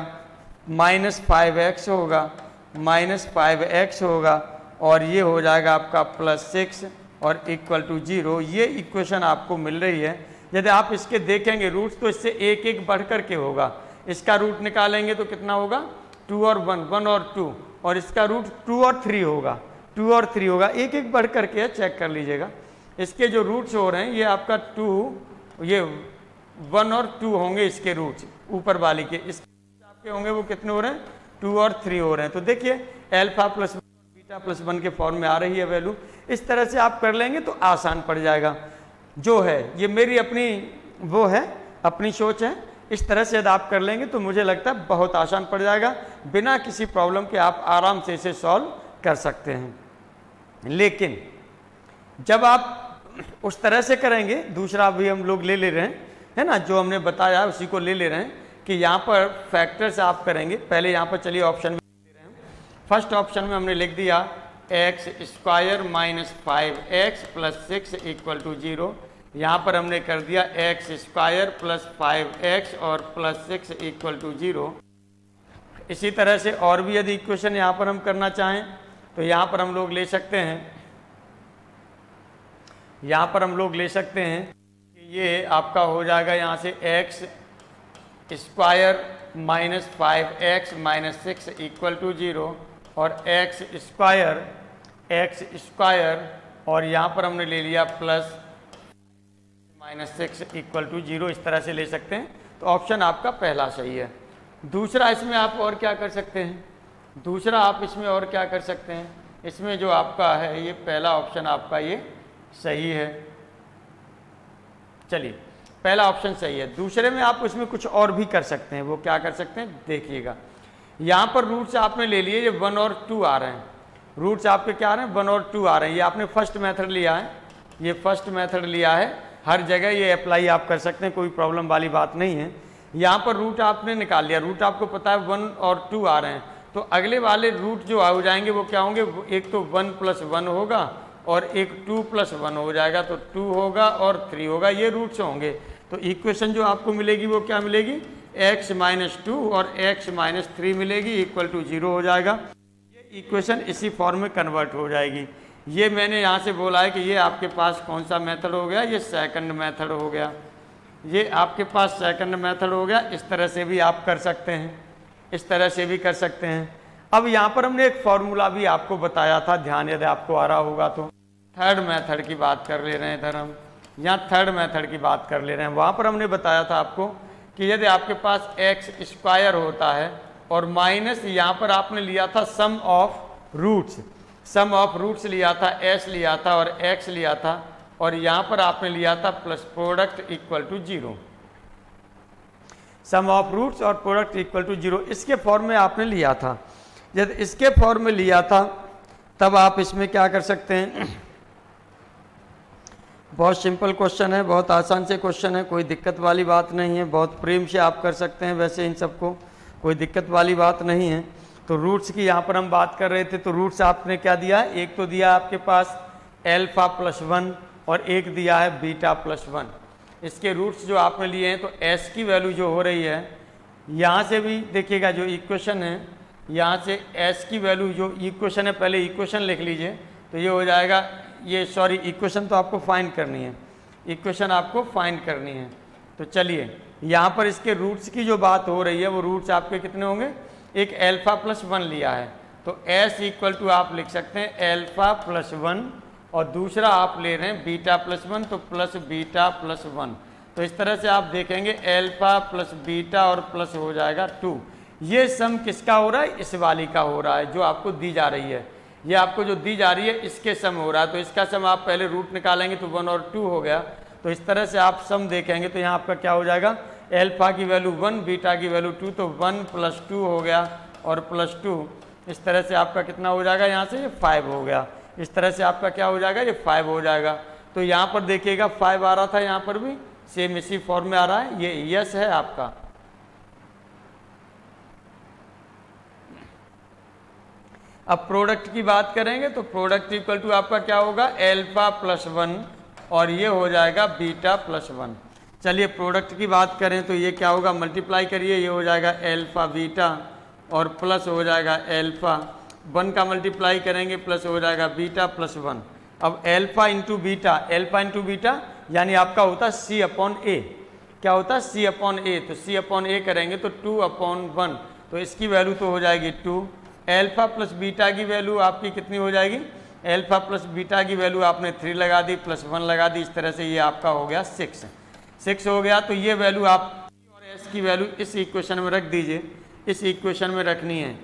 माइनस 5x होगा, माइनस 5x होगा, और ये हो जाएगा आपका प्लस 6 और इक्वल टू 0। ये इक्वेशन आपको मिल रही है। यदि आप इसके देखेंगे रूट्स तो इससे एक एक बढ़ कर के होगा। इसका रूट निकालेंगे तो कितना होगा 2 और 1, 1 और 2, और इसका रूट 2 और 3 होगा, 2 और 3 होगा, एक एक बढ़ करके है, चेक कर लीजिएगा। इसके जो रूट्स हो रहे हैं ये आपका 2, ये 1 और 2 होंगे इसके रूट्स ऊपर वाली के, इसके आपके होंगे वो कितने हो रहे हैं 2 और 3 हो रहे हैं। तो देखिए अल्फा प्लस बीटा प्लस 1 के फॉर्म में आ रही है वैल्यू। इस तरह से आप कर लेंगे तो आसान पड़ जाएगा। जो है ये मेरी अपनी वो है, अपनी सोच है। इस तरह से यदि आप कर लेंगे तो मुझे लगता है बहुत आसान पड़ जाएगा, बिना किसी प्रॉब्लम के आप आराम से इसे सॉल्व कर सकते हैं। लेकिन जब आप उस तरह से करेंगे, दूसरा भी हम लोग ले रहे हैं, है ना, जो हमने बताया उसी को ले रहे हैं कि यहाँ पर फैक्टर से आप करेंगे। पहले यहाँ पर चलिए ऑप्शन में ले रहे हैं। फर्स्ट ऑप्शन में हमने लिख दिया x square minus 5x plus 6 equal to 0। यहाँ पर हमने कर दिया एक्स स्क्वायर प्लस 5x और प्लस 6 इक्वल टू 0। इसी तरह से और भी यदि इक्वेशन यहाँ पर हम करना चाहें तो यहाँ पर हम लोग ले सकते हैं, यहाँ पर हम लोग ले सकते हैं कि ये आपका हो जाएगा यहाँ से x square minus 5x minus 6 equal to 0 और एक्स स्क्वायर और यहाँ पर हमने ले लिया प्लस माइनस 6 इक्वल टू 0। इस तरह से ले सकते हैं। तो ऑप्शन आपका पहला सही है। दूसरा इसमें आप और क्या कर सकते हैं, दूसरा आप इसमें और क्या कर सकते हैं, इसमें जो आपका है ये पहला ऑप्शन आपका ये सही है। चलिए पहला ऑप्शन सही है। दूसरे में आप उसमें कुछ और भी कर सकते हैं। वो क्या कर सकते हैं देखिएगा, यहाँ पर रूट्स आपने ले लिए, ये 1 और 2 आ रहे हैं, रूट्स आपके क्या आ रहे हैं 1 और 2 आ रहे हैं। ये आपने फर्स्ट मेथड लिया है, ये फर्स्ट मेथड लिया है, हर जगह ये अप्लाई आप कर सकते हैं, कोई प्रॉब्लम वाली बात नहीं है। यहाँ पर रूट आपने निकाल लिया, रूट आपको पता है 1 और 2 आ रहे हैं, तो अगले वाले रूट जो हो जाएंगे वो क्या होंगे, एक तो 1 प्लस 1 होगा और एक 2 प्लस 1 हो जाएगा, तो 2 होगा और 3 होगा, ये रूट्स होंगे। तो इक्वेशन जो आपको मिलेगी वो क्या मिलेगी, x माइनस 2 और x माइनस 3 मिलेगी, इक्वल टू 0 हो जाएगा। ये इक्वेशन इसी फॉर्म में कन्वर्ट हो जाएगी। ये मैंने यहाँ से बोला है कि ये आपके पास कौन सा मेथड हो गया, ये सेकंड मेथड हो गया, ये आपके पास सेकंड मेथड हो गया। इस तरह से भी आप कर सकते हैं, इस तरह से भी कर सकते हैं। अब यहाँ पर हमने एक फॉर्मूला भी आपको बताया था, ध्यान यदि आपको आ रहा होगा तो। थर्ड मेथड की बात कर ले रहे हैं इधर हम, यहाँ थर्ड मेथड की बात कर ले रहे हैं। वहाँ पर हमने बताया था आपको कि यदि आपके पास एक्स स्क्वायर होता है और माइनस यहाँ पर आपने लिया था sum of roots, sum of roots लिया था, एस लिया था और एक्स लिया था, और यहाँ पर आपने लिया था plus product equal to 0, sum of roots और प्रोडक्ट इक्वल टू 0, इसके फॉर्म में आपने लिया था। जब इसके फॉर्म में लिया था तब आप इसमें क्या कर सकते हैं, बहुत सिंपल क्वेश्चन है, बहुत आसान से क्वेश्चन है, कोई दिक्कत वाली बात नहीं है, बहुत प्रेम से आप कर सकते हैं। वैसे इन सबको कोई दिक्कत वाली बात नहीं है। तो रूट्स की यहाँ पर हम बात कर रहे थे, तो रूट्स आपने क्या दिया, एक तो दिया आपके पास एल्फा प्लस 1 और एक दिया है बीटा प्लस 1। इसके रूट्स जो आपने लिए हैं, तो एस की वैल्यू जो हो रही है, यहाँ से भी देखिएगा जो इक्वेशन है, यहाँ से एस की वैल्यू जो इक्वेशन है, पहले इक्वेशन लिख लीजिए, तो ये हो जाएगा, ये सॉरी इक्वेशन तो आपको फाइंड करनी है, इक्वेशन आपको फाइंड करनी है। तो चलिए यहाँ पर इसके रूट्स की जो बात हो रही है, वो रूट्स आपके कितने होंगे, एक एल्फा प्लस 1 लिया है, तो एस इक्वल टू आप लिख सकते हैं एल्फा प्लस 1, और दूसरा आप ले रहे हैं बीटा प्लस 1, तो प्लस बीटा प्लस 1। तो इस तरह से आप देखेंगे एल्फा प्लस बीटा और प्लस हो जाएगा 2। ये सम किसका हो रहा है, इस वाली का हो रहा है जो आपको दी जा रही है, ये आपको जो दी जा रही है इसके सम हो रहा है। तो इसका सम आप पहले रूट निकालेंगे तो 1 और 2 हो गया। तो इस तरह से आप सम देखेंगे तो यहाँ आपका क्या हो जाएगा, एल्फा की वैल्यू 1, बीटा की वैल्यू 2, तो 1 प्लस 2 हो गया और प्लस 2। इस तरह से आपका कितना हो जाएगा, यहाँ से ये 5 हो गया। इस तरह से आपका क्या हो जाएगा, ये 5 हो जाएगा। तो यहाँ पर देखिएगा 5 आ रहा था, यहाँ पर भी सेम इसी फॉर्म में आ रहा है, ये यस है आपका। अब प्रोडक्ट की बात करेंगे तो प्रोडक्ट इक्वल टू आपका क्या होगा, एल्फा प्लस 1 और ये हो जाएगा बीटा प्लस 1। चलिए प्रोडक्ट की बात करें तो ये क्या होगा, मल्टीप्लाई करिए, ये हो जाएगा एल्फा बीटा और प्लस हो जाएगा एल्फा 1 का मल्टीप्लाई करेंगे प्लस हो जाएगा बीटा प्लस 1। अब एल्फा इंटू बीटा यानी आपका होता है सी अपॉन ए। क्या होता है, सी अपॉन ए। तो सी अपॉन ए करेंगे तो 2/1, तो इसकी वैल्यू तो हो जाएगी 2। एल्फा प्लस बीटा की वैल्यू आपकी कितनी हो जाएगी, एल्फा प्लस बीटा की वैल्यू आपने 3 लगा दी प्लस 1 लगा दी, इस तरह से ये आपका हो गया 6 हो गया। तो ये वैल्यू आप और एस की वैल्यू इस इक्वेशन में रख दीजिए, इस इक्वेशन में रखनी है।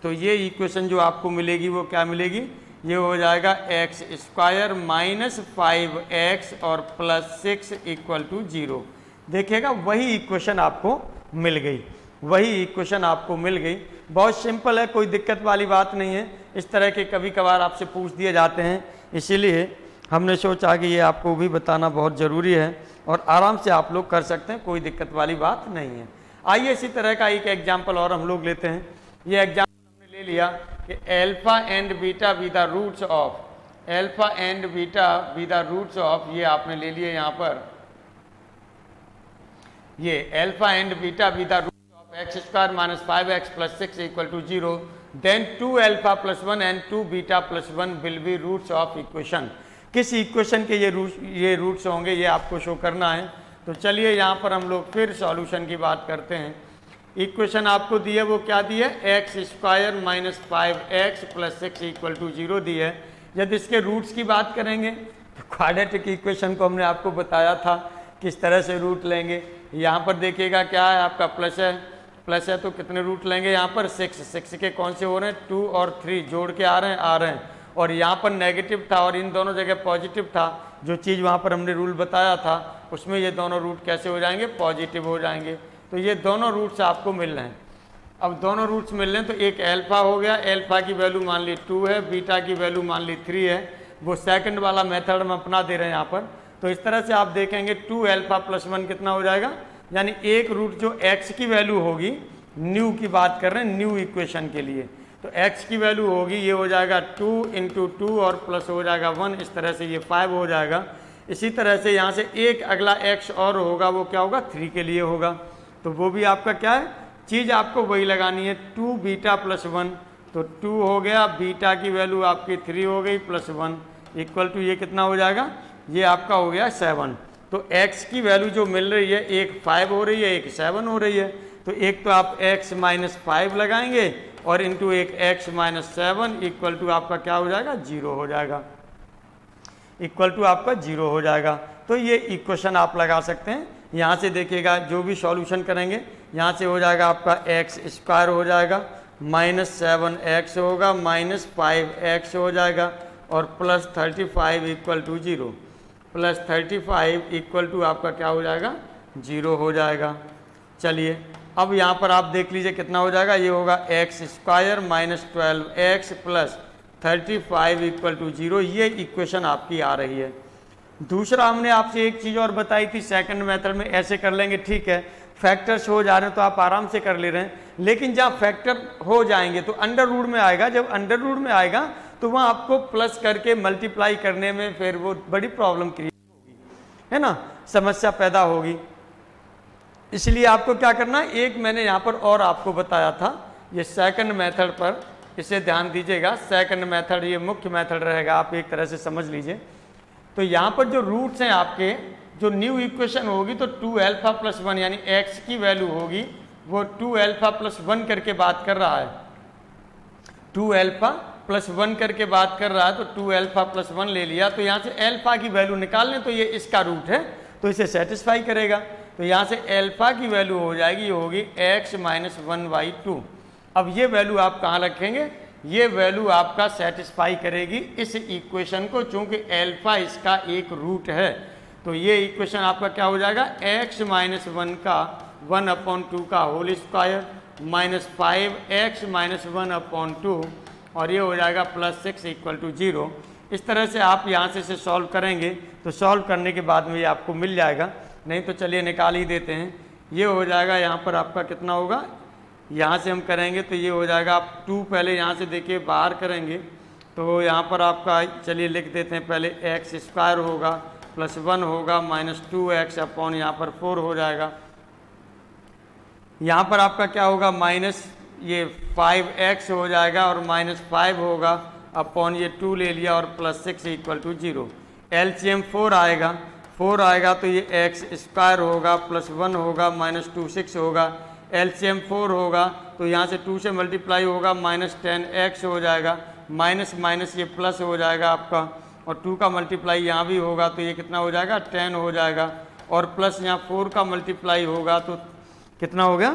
तो ये इक्वेशन जो आपको मिलेगी वो क्या मिलेगी, ये हो जाएगा एक्स स्क्वायर माइनस 5x और प्लस 6 इक्वल टू 0। देखिएगा वही इक्वेशन आपको मिल गई, वही इक्वेशन आपको मिल गई। बहुत सिंपल है, कोई दिक्कत वाली बात नहीं है। इस तरह के कभी कभार आपसे पूछ दिए जाते हैं, इसीलिए हमने सोचा कि ये आपको भी बताना बहुत ज़रूरी है और आराम से आप लोग कर सकते हैं, कोई दिक्कत वाली बात नहीं है। आइए इसी तरह का एक एग्जाम्पल और हम लोग लेते हैं। ये एग्जाम्पल हमने ले लिया कि alpha and beta be the roots of, alpha and beta be the roots of, ये आपने ले लिए यहाँ पर, ये alpha and beta be the roots of x square minus 5x plus 6 equal to 0, then 2 alpha plus 1 and 2 beta plus 1 will be roots of equation. किस equation के ये रूट्स होंगे ये आपको शो करना है। तो चलिए यहाँ पर हम लोग फिर सॉल्यूशन की बात करते हैं। इक्वेशन आपको दी है, वो क्या दी है, x square minus 5x plus 6 equal to 0 दी है। यदि इसके रूट्स की बात करेंगे तो क्वाड्रेटिक इक्वेशन को हमने आपको बताया था किस तरह से रूट लेंगे। यहाँ पर देखिएगा क्या है, आपका प्लस है तो कितने रूट लेंगे यहाँ पर 6 के कौन से हो रहे हैं, 2 और 3 जोड़ के आ रहे हैं। और यहाँ पर नेगेटिव था और इन दोनों जगह पॉजिटिव था। जो चीज़ वहाँ पर हमने रूल बताया था उसमें ये दोनों रूट कैसे हो जाएंगे, पॉजिटिव हो जाएंगे। तो ये दोनों रूट्स आपको मिल रहे हैं। अब दोनों रूट्स मिल रहे हैं तो एक एल्फा हो गया, एल्फा की वैल्यू मान ली 2 है, बीटा की वैल्यू मान ली 3 है। वो सेकंड वाला मेथड हम अपना दे रहे हैं यहाँ पर। तो इस तरह से आप देखेंगे 2 अल्फा प्लस 1 कितना हो जाएगा, यानी एक रूट जो x की वैल्यू होगी, न्यू की बात कर रहे हैं न्यू इक्वेशन के लिए, तो x की वैल्यू होगी ये हो जाएगा 2 इंटू 2 और प्लस हो जाएगा 1, इस तरह से ये 5 हो जाएगा। इसी तरह से यहाँ से एक अगला x और होगा, वो क्या होगा, 3 के लिए होगा। तो वो भी आपका क्या है, चीज़ आपको वही लगानी है, 2 बीटा प्लस 1, तो 2 हो गया, बीटा की वैल्यू आपकी 3 हो गई प्लस 1 इक्वल टू ये कितना हो जाएगा, ये आपका हो गया 7। तो x की वैल्यू जो मिल रही है, एक 5 हो रही है, एक 7 हो रही है। तो एक तो आप x माइनस 5 लगाएंगे और इंटू एक x माइनस 7 इक्वल टू आपका क्या हो जाएगा, 0 हो जाएगा, इक्वल टू आपका 0 हो जाएगा। तो ये इक्वेशन आप लगा सकते हैं। यहाँ से देखिएगा जो भी सॉल्यूशन करेंगे, यहाँ से हो जाएगा आपका एक्स स्क्वायर हो जाएगा, माइनस 7x होगा, माइनस 5x हो जाएगा और plus 35 equal to 0, plus 35 equal to आपका क्या हो जाएगा, 0 हो जाएगा। चलिए अब यहाँ पर आप देख लीजिए कितना हो जाएगा, ये होगा x square minus 12x plus 35 equal to 0, ये इक्वेशन आपकी आ रही है। दूसरा हमने आपसे एक चीज़ और बताई थी, सेकंड मेथड में ऐसे कर लेंगे, ठीक है, फैक्टर्स हो जा रहे हैं तो आप आराम से कर ले रहे हैं, लेकिन जहाँ फैक्टर हो जाएंगे तो अंडर रूट में आएगा। जब अंडर रूट में आएगा तो वहाँ आपको प्लस करके मल्टीप्लाई करने में फिर वो बड़ी प्रॉब्लम क्रिएट होगी, है ना, समस्या पैदा होगी। इसलिए आपको क्या करना है, एक मैंने यहाँ पर और आपको बताया था, ये सेकंड मेथड पर इसे ध्यान दीजिएगा। सेकंड मेथड ये मुख्य मेथड रहेगा, आप एक तरह से समझ लीजिए। तो यहाँ पर जो रूट्स हैं आपके, जो न्यू इक्वेशन होगी तो 2 अल्फा प्लस 1 यानी x की वैल्यू होगी वो 2 अल्फा प्लस 1 करके बात कर रहा है, 2 अल्फा प्लस 1 करके बात कर रहा है। तो 2 अल्फा प्लस 1 ले लिया, तो यहाँ से अल्फा की वैल्यू निकाल लें तो ये इसका रूट है तो इसे सेटिस्फाई करेगा। तो यहाँ से अल्फा की वैल्यू हो जाएगी, ये होगी x माइनस 1/2। अब ये वैल्यू आप कहाँ रखेंगे, ये वैल्यू आपका सेटिस्फाई करेगी इस इक्वेशन को, चूंकि अल्फा इसका एक रूट है। तो ये इक्वेशन आपका क्या हो जाएगा, x माइनस 1 का 1/2 का whole square minus 5x minus 1/2 और ये हो जाएगा प्लस 6 इक्वल टू 0। इस तरह से आप यहाँ से सॉल्व करेंगे तो सॉल्व करने के बाद में ये आपको मिल जाएगा। नहीं तो चलिए निकाल ही देते हैं। ये हो जाएगा यहाँ पर आपका कितना होगा, यहाँ से हम करेंगे तो ये हो जाएगा, आप 2 पहले यहाँ से देखिए बाहर करेंगे तो यहाँ पर आपका, चलिए लिख देते हैं पहले, एक्स स्क्वायर होगा प्लस 1 होगा माइनस 2x अपॉन यहाँ पर 4 हो जाएगा। यहाँ पर आपका क्या होगा, माइनस ये 5x हो जाएगा और माइनस 5 होगा अपॉन ये 2 ले लिया और प्लस 6 इक्वल टू 0। एलसीएम 4 आएगा तो ये एक्स स्क्वायर होगा प्लस 1 होगा माइनस 2 6 होगा। एलसीएम 4 होगा तो यहाँ से 2 से मल्टीप्लाई होगा माइनस 10x हो जाएगा, माइनस माइनस ये प्लस हो जाएगा आपका, और 2 का मल्टीप्लाई यहाँ भी होगा तो ये कितना हो जाएगा 10 हो जाएगा, और प्लस यहाँ 4 का मल्टीप्लाई होगा तो कितना हो गया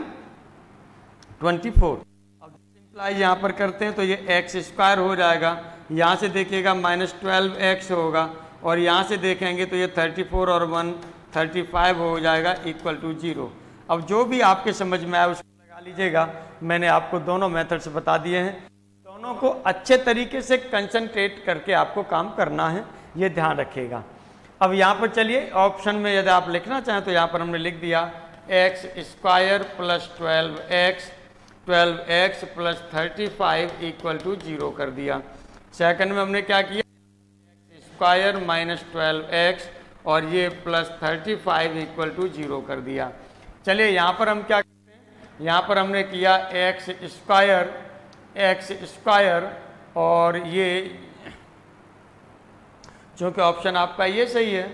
24। अब सिंप्लाई यहाँ पर करते हैं तो ये एक्स स्क्वायर हो जाएगा, यहाँ से देखिएगा माइनस 12x होगा, और यहाँ से देखेंगे तो ये 34 और 1 35 हो जाएगा इक्वल टू 0। अब जो भी आपके समझ में आए उसको लगा लीजिएगा। मैंने आपको दोनों मेथड्स बता दिए हैं, दोनों को अच्छे तरीके से कंसंट्रेट करके आपको काम करना है, ये ध्यान रखिएगा। अब यहाँ पर चलिए ऑप्शन में यदि आप लिखना चाहें तो यहाँ पर हमने लिख दिया x square plus 12x plus 35 equal to 0 कर दिया। सेकंड में हमने क्या किया, एक्स स्क्वायर माइनस 12x और ये प्लस 35 इक्वल टू 0 कर दिया। चलिए यहाँ पर हम क्या करते हैं, यहाँ पर हमने किया एक्स स्क्वायर और ये चूँकि ऑप्शन आपका ये सही है,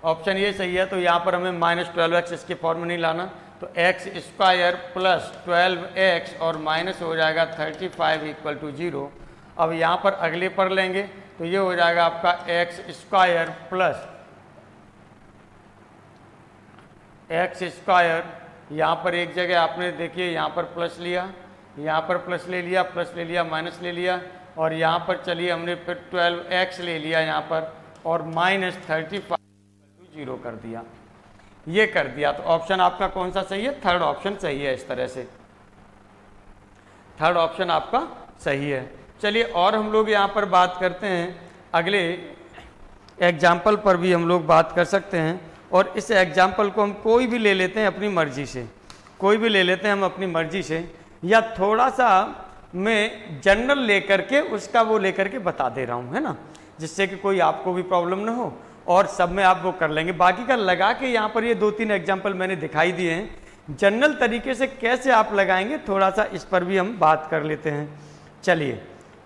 ऑप्शन ये सही है तो यहाँ पर हमें माइनस 12x इसके फॉर्म में नहीं लाना, तो एक्स स्क्वायर प्लस 12x और माइनस हो जाएगा 35 इक्वल टू 0। अब यहाँ पर अगले पर लेंगे तो ये हो जाएगा आपका x square plus x square, यहाँ पर एक जगह आपने देखिए यहाँ पर प्लस लिया, यहाँ पर प्लस ले लिया माइनस ले लिया, और यहाँ पर चलिए हमने फिर 12x ले लिया यहाँ पर और माइनस 35 0 कर दिया, ये कर दिया। तो ऑप्शन आपका कौन सा सही है, थर्ड ऑप्शन सही है। इस तरह से थर्ड ऑप्शन आपका सही है। चलिए और हम लोग यहाँ पर बात करते हैं, अगले एग्जाम्पल पर भी हम लोग बात कर सकते हैं, और इस एग्जाम्पल को हम कोई भी ले लेते हैं अपनी मर्जी से, कोई भी ले लेते हैं हम अपनी मर्जी से, या थोड़ा सा मैं जनरल लेकर के उसका वो लेकर के बता दे रहा हूँ, है ना, जिससे कि कोई आपको भी प्रॉब्लम ना हो और सब में आप वो कर लेंगे। बाकी का लगा के यहाँ पर ये 2-3 एग्जाम्पल मैंने दिखाई दिए हैं, जनरल तरीके से कैसे आप लगाएंगे थोड़ा सा इस पर भी हम बात कर लेते हैं। चलिए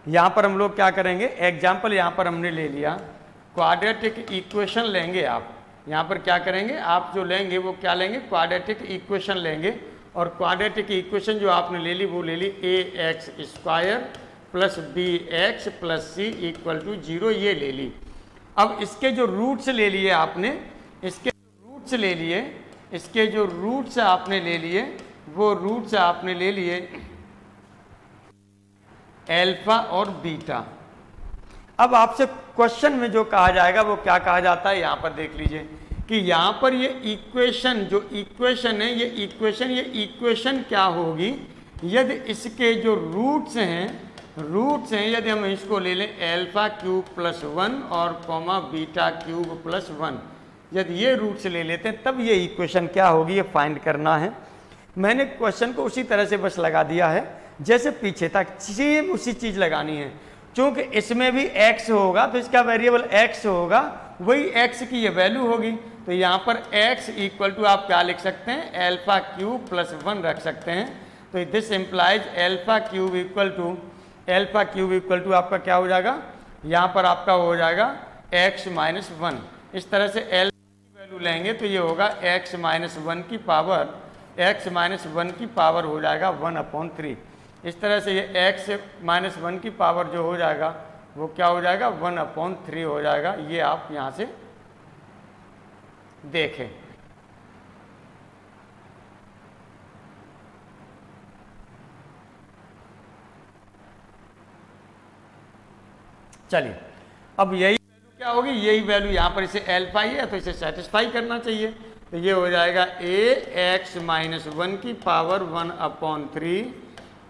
यहाँ पर हम लोग क्या करेंगे, एग्जाम्पल यहाँ पर हमने ले लिया, क्वाड्रेटिक इक्वेशन लेंगे आप। यहाँ पर क्या करेंगे, आप जो लेंगे वो क्या लेंगे, क्वाड्रेटिक इक्वेशन लेंगे, और क्वाड्रेटिक इक्वेशन जो आपने ले ली वो ले ली ax square plus bx plus c equal to 0, ये ले ली। अब इसके जो रूट्स ले लिए आपने, इसके रूट्स ले लिए, इसके जो रूट्स आपने ले लिए वो रूट्स आपने ले लिए अल्फा और बीटा। अब आपसे क्वेश्चन में जो कहा जाएगा वो क्या कहा जाता है, यहाँ पर देख लीजिए कि यहाँ पर ये इक्वेशन, जो इक्वेशन है ये इक्वेशन क्या होगी यदि इसके जो रूट्स हैं यदि हम इसको ले लें अल्फा क्यूब प्लस 1 और कॉमा बीटा क्यूब प्लस 1, यदि ये रूट्स ले लेते हैं तब ये इक्वेशन क्या होगी, ये फाइंड करना है। मैंने क्वेश्चन को उसी तरह से बस लगा दिया है जैसे पीछे था, सेम उसी चीज़ लगानी है। चूँकि इसमें भी x होगा तो इसका वेरिएबल x होगा, वही x की ये वैल्यू होगी, तो यहाँ पर x इक्वल टू आप क्या लिख सकते हैं, अल्फा क्यूब प्लस 1 रख सकते हैं। तो this implies alpha cube equal to आपका क्या हो जाएगा, यहाँ पर आपका हो जाएगा x माइनस 1। इस तरह से अल्फा की वैल्यू लेंगे तो ये होगा x माइनस 1 की पावर हो जाएगा 1/3। इस तरह से ये x माइनस 1 की पावर जो हो जाएगा वो क्या हो जाएगा 1/3 हो जाएगा। ये आप यहाँ से देखें। चलिए अब यही वैल्यू क्या होगी, यही वैल्यू यहाँ पर इसे अल्फा ही है तो इसे सेटिस्फाई करना चाहिए, तो ये हो जाएगा ax माइनस 1 की पावर 1/3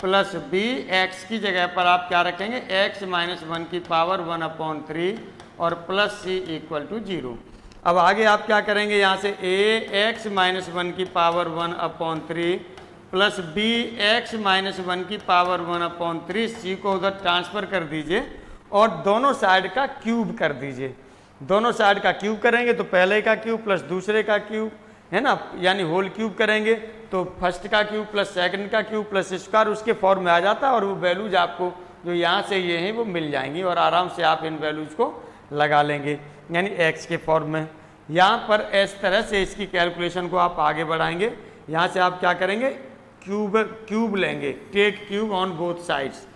प्लस b, x की जगह पर आप क्या रखेंगे x माइनस 1 की पावर 1/3 और प्लस c इक्वल टू 0। अब आगे आप क्या करेंगे, यहाँ से ए एक्स माइनस 1 की power 1/3 plus B x minus 1 की पावर 1/3, सी को उधर ट्रांसफ़र कर दीजिए और दोनों साइड का क्यूब कर दीजिए। दोनों साइड का क्यूब करेंगे तो पहले का क्यूब प्लस दूसरे का क्यूब है ना, यानी होल क्यूब करेंगे तो फर्स्ट का क्यूब प्लस सेकंड का क्यूब प्लस स्क्वायर उसके फॉर्म में आ जाता है और वो वैल्यूज आपको जो यहाँ से ये हैं वो मिल जाएंगी और आराम से आप इन वैल्यूज़ को लगा लेंगे, यानी एक्स के फॉर्म में। यहाँ पर इस तरह से इसकी कैलकुलेशन को आप आगे बढ़ाएंगे। यहाँ से आप क्या करेंगे, क्यूब लेंगे, take cube on both sides.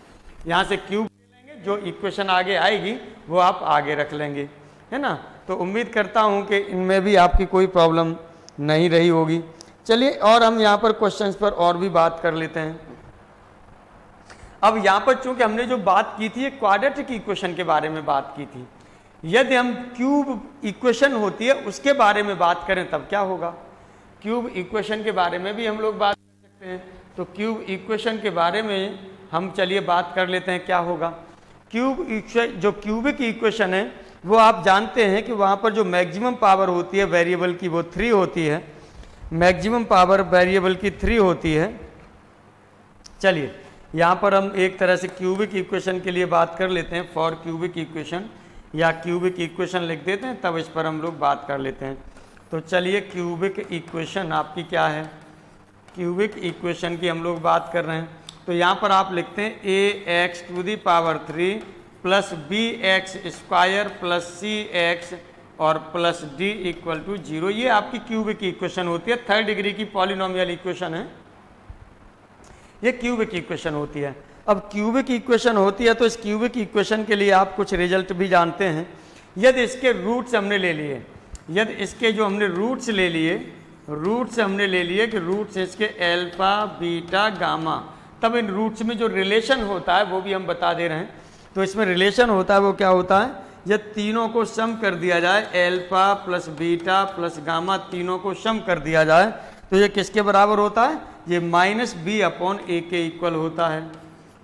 यहाँ से क्यूब लेंगे, जो इक्वेशन आगे आएगी वो आप आगे रख लेंगे, है ना। तो उम्मीद करता हूँ कि इनमें भी आपकी कोई प्रॉब्लम नहीं रही होगी। चलिए और हम यहाँ पर क्वेश्चंस पर और भी बात कर लेते हैं। अब यहाँ पर चूंकि हमने जो बात की थी क्वाड्रेटिक इक्वेशन के बारे में बात की थी, यदि हम क्यूब इक्वेशन होती है उसके बारे में बात करें तब क्या होगा। क्यूब इक्वेशन के बारे में भी हम लोग बात कर सकते हैं, तो क्यूब इक्वेशन के बारे में हम चलिए बात कर लेते हैं क्या होगा। क्यूब जो क्यूबिक इक्वेशन है वो आप जानते हैं कि वहाँ पर जो मैक्सिमम पावर होती है वेरिएबल की वो 3 होती है, मैक्सिमम पावर वेरिएबल की 3 होती है। चलिए यहाँ पर हम एक तरह से क्यूबिक इक्वेशन के लिए बात कर लेते हैं, फॉर क्यूबिक इक्वेशन या क्यूबिक इक्वेशन लिख देते हैं, तब इस पर हम लोग बात कर लेते हैं। तो चलिए क्यूबिक इक्वेशन आपकी क्या है, क्यूबिक इक्वेशन की हम लोग बात कर रहे हैं। तो यहाँ पर आप लिखते हैं A X to the power 3 plus B X square plus C X और प्लस डी इक्वल टू 0। ये आपकी क्यूबिक इक्वेशन होती है, 3rd डिग्री की पॉलिनोमियल इक्वेशन है, ये क्यूबिक इक्वेशन होती है। अब क्यूबिक इक्वेशन होती है तो इस क्यूबिक इक्वेशन के लिए आप कुछ रिजल्ट भी जानते हैं। यदि इसके रूट्स हमने ले लिए, यदि इसके जो हमने रूट्स ले लिए, रूट्स हमने ले लिए कि रूट्स इसके अल्फा बीटा गामा, तब इन रूट्स में जो रिलेशन होता है वो भी हम बता दे रहे हैं। तो इसमें रिलेशन होता है वो क्या होता है, जब तीनों को सम कर दिया जाए, alpha plus beta plus gamma तीनों को सम कर दिया जाए तो ये किसके बराबर होता है, ये -b/a के इक्वल होता है,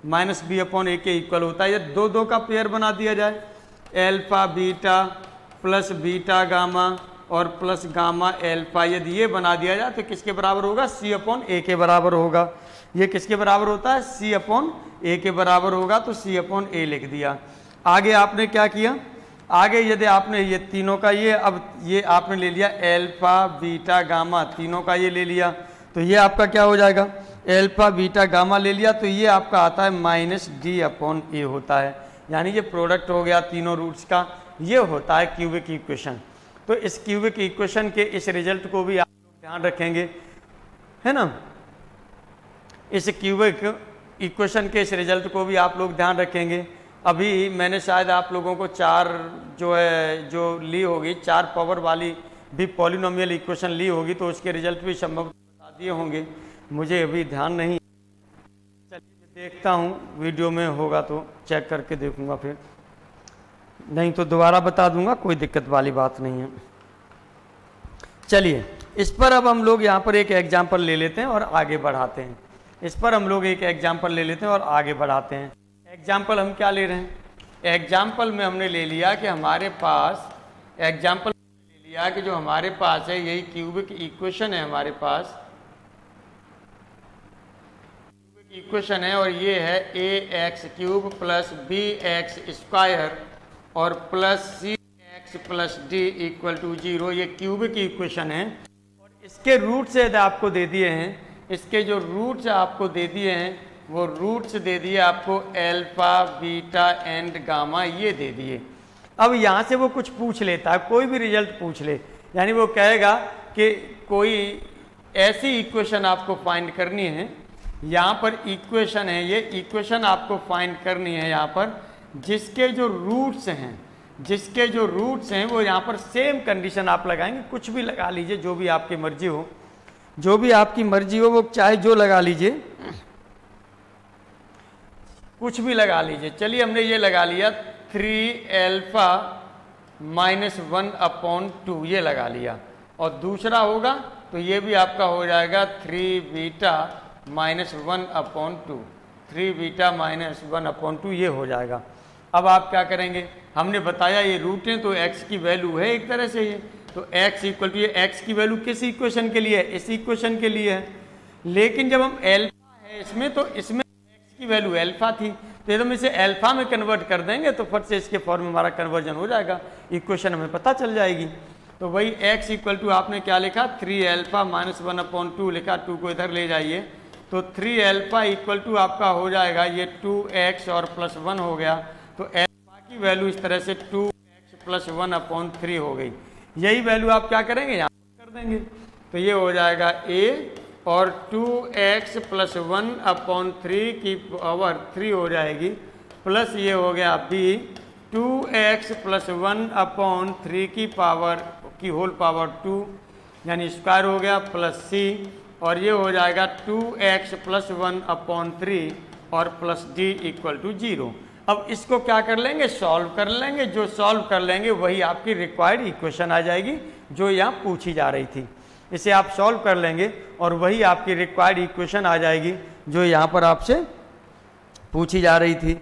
-b/a के इक्वल होता है। ये 2 का पेयर बना दिया जाए, alpha beta plus beta gamma और प्लस गामा अल्फा, यदि ये बना दिया जाए तो किसके बराबर होगा, c/a के बराबर होगा। ये किसके बराबर होता है, c/a के बराबर होगा, तो c/a लिख दिया। आगे आपने क्या किया, आगे यदि आपने ये तीनों का ये, अब ये आपने ले लिया अल्फा बीटा गामा तीनों का ये ले लिया, तो ये आपका क्या हो जाएगा, अल्फा बीटा गामा ले लिया तो ये आपका आता है -d/a होता है, यानी ये प्रोडक्ट हो गया तीनों रूट्स का, ये होता है क्यूबिक इक्वेशन। तो इस क्यूबिक इक्वेशन के इस रिजल्ट को भी आप लोग ध्यान रखेंगे, है ना। इस क्यूबिक इक्वेशन के इस रिजल्ट को भी आप लोग ध्यान रखेंगे। अभी मैंने शायद आप लोगों को 4 जो ली होगी, 4 पावर वाली भी पॉलिनोमियल इक्वेशन ली होगी, तो उसके रिजल्ट भी संभव बता दिए होंगे, मुझे अभी ध्यान नहीं। चलिए देखता हूँ, वीडियो में होगा तो चेक करके देखूंगा, फिर नहीं तो दोबारा बता दूंगा, कोई दिक्कत वाली बात नहीं है। चलिए इस पर अब हम लोग यहाँ पर एक एग्जाम्पल ले लेते हैं और आगे बढ़ाते हैं। इस पर हम लोग एक एग्जाम्पल ले लेते हैं और आगे बढ़ाते हैं। एग्जाम्पल हम क्या ले रहे हैं, एग्जाम्पल में हमने ले लिया कि हमारे पास, एग्जाम्पल ले लिया कि जो हमारे पास है यही क्यूबिक इक्वेशन है, हमारे पास क्यूबिक इक्वेशन है और ये है ax³ प्लस bx² और plus cx plus d equal to 0। ये क्यूबिक इक्वेशन है और इसके रूट्स यदि आपको दे दिए हैं, इसके जो रूट्स आपको दे दिए हैं वो रूट्स दे दिए आपको अल्फा बीटा एंड गामा, ये दे दिए। अब यहाँ से वो कुछ पूछ लेता है, कोई भी रिजल्ट पूछ ले, यानी वो कहेगा कि कोई ऐसी इक्वेशन आपको फाइंड करनी है, यहाँ पर इक्वेशन है, ये इक्वेशन आपको फाइंड करनी है यहाँ पर, जिसके जो रूट्स हैं, जिसके जो रूट्स हैं वो यहाँ पर सेम कंडीशन आप लगाएंगे, कुछ भी लगा लीजिए, जो भी आपकी मर्जी हो, जो भी आपकी मर्जी हो वो चाहे जो लगा लीजिए, कुछ भी लगा लीजिए। चलिए हमने ये लगा लिया 3α - 1/2 ये लगा लिया, और दूसरा होगा तो ये भी आपका हो जाएगा 3β - 1/2, 3β - 1/2 ये हो जाएगा। अब आप क्या करेंगे, हमने बताया ये रूटें तो x की वैल्यू है एक तरह से ये, तो x इक्वल टू, ये x की वैल्यू किस इक्वेशन के लिए है, इस इक्वेशन के लिए है। लेकिन जब हम एल्फा है इसमें, तो इसमें x की वैल्यू अल्फा थी, तो यदि हम इसे अल्फा में कन्वर्ट कर देंगे तो फट से इसके फॉर्म में हमारा कन्वर्जन हो जाएगा, इक्वेशन हमें पता चल जाएगी। तो वही x इक्वल टू आपने क्या लिखा, 3 अल्फा माइनस 1/2 लिखा, 2 को इधर ले जाइए, तो 3 अल्फा इक्वल टू आपका हो जाएगा ये 2x और प्लस 1 हो गया। तो अल्फा की वैल्यू इस तरह से 2x प्लस 1/3 हो गई। यही वैल्यू आप क्या करेंगे, यहाँ कर देंगे, तो ये हो जाएगा a और 2x प्लस 1/3 की पावर 3 हो जाएगी, प्लस ये हो गया b 2x प्लस 1/3 की पावर की होल पावर 2 यानी स्क्वायर हो गया, प्लस c, और ये हो जाएगा 2x प्लस 1/3 और प्लस d इक्वल टू 0। अब इसको क्या कर लेंगे, सॉल्व कर लेंगे, जो सॉल्व कर लेंगे वही आपकी रिक्वायर्ड इक्वेशन आ जाएगी जो यहाँ पूछी जा रही थी। इसे आप सॉल्व कर लेंगे और वही आपकी रिक्वायर्ड इक्वेशन आ जाएगी जो यहाँ पर आपसे पूछी जा रही थी।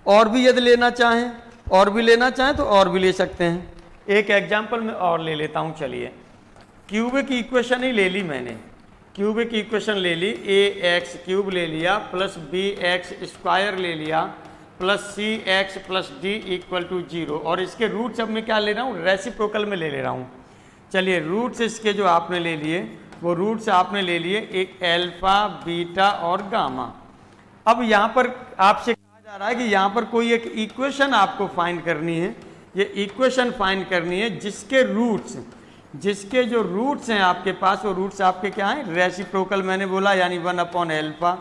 और भी यदि लेना चाहें, और भी लेना चाहें तो और भी ले सकते हैं। एक एग्जाम्पल में और ले लेता हूँ, चलिए। क्यूबिक इक्वेशन ही ले ली मैंने, क्यूबिक इक्वेशन ले ली, ax क्यूब ले लिया प्लस bx स्क्वायर ले लिया plus cx plus d equal to 0, और इसके रूट्स अब मैं क्या ले रहा हूँ, रेसिप्रोकल में ले रहा हूँ। चलिए रूट्स इसके जो आपने ले लिए वो रूट्स आपने ले लिए एक अल्फा, बीटा और गामा। अब यहाँ पर आपसे कहा जा रहा है कि यहाँ पर कोई एक इक्वेशन आपको फाइंड करनी है, ये इक्वेशन फाइंड करनी है जिसके रूट्स, जिसके जो रूट्स हैं आपके पास, वो रूट्स आपके क्या हैं, रेसिप्रोकल मैंने बोला, यानी 1/अल्फा,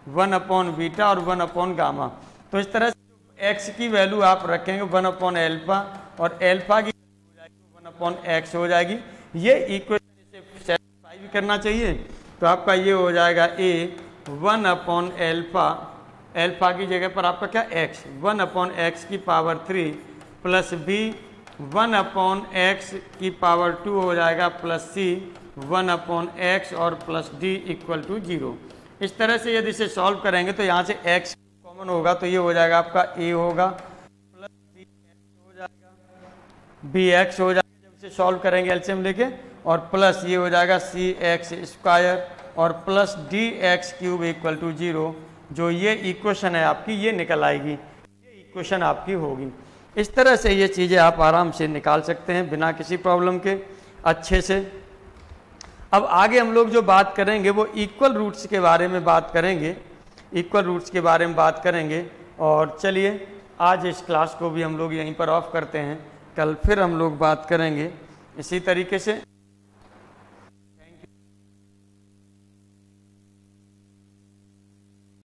1/बीटा और 1/गामा। तो इस तरह से x की वैल्यू आप रखेंगे 1/अल्फा और अल्फा की हो जाएगी 1/x हो जाएगी। ये इक्वेशन इसे सेटिस्फाई भी करना चाहिए, तो आपका ये हो जाएगा a 1/अल्फा, अल्फा की जगह पर आपका क्या x, 1/x की पावर 3 प्लस b 1/x की पावर 2 हो जाएगा, प्लस c 1/x और प्लस d इक्वल टू 0। इस तरह से यदि इसे सॉल्व करेंगे तो यहाँ से x कॉमन होगा, तो ये हो जाएगा आपका a होगा प्लस bx हो जाएगा, bx हो जाएगा जब इसे सॉल्व करेंगे एलसीएम लेके, और प्लस ये हो जाएगा cx स्क्वायर और plus dx cube equal to 0। जो ये इक्वेशन है आपकी ये निकल आएगी, ये इक्वेशन आपकी होगी। इस तरह से ये चीज़ें आप आराम से निकाल सकते हैं बिना किसी प्रॉब्लम के अच्छे से। अब आगे हम लोग जो बात करेंगे वो इक्वल रूट्स के बारे में बात करेंगे, इक्वल रूट्स के बारे में बात करेंगे। और चलिए आज इस क्लास को भी हम लोग यहीं पर ऑफ करते हैं, कल फिर हम लोग बात करेंगे इसी तरीके से।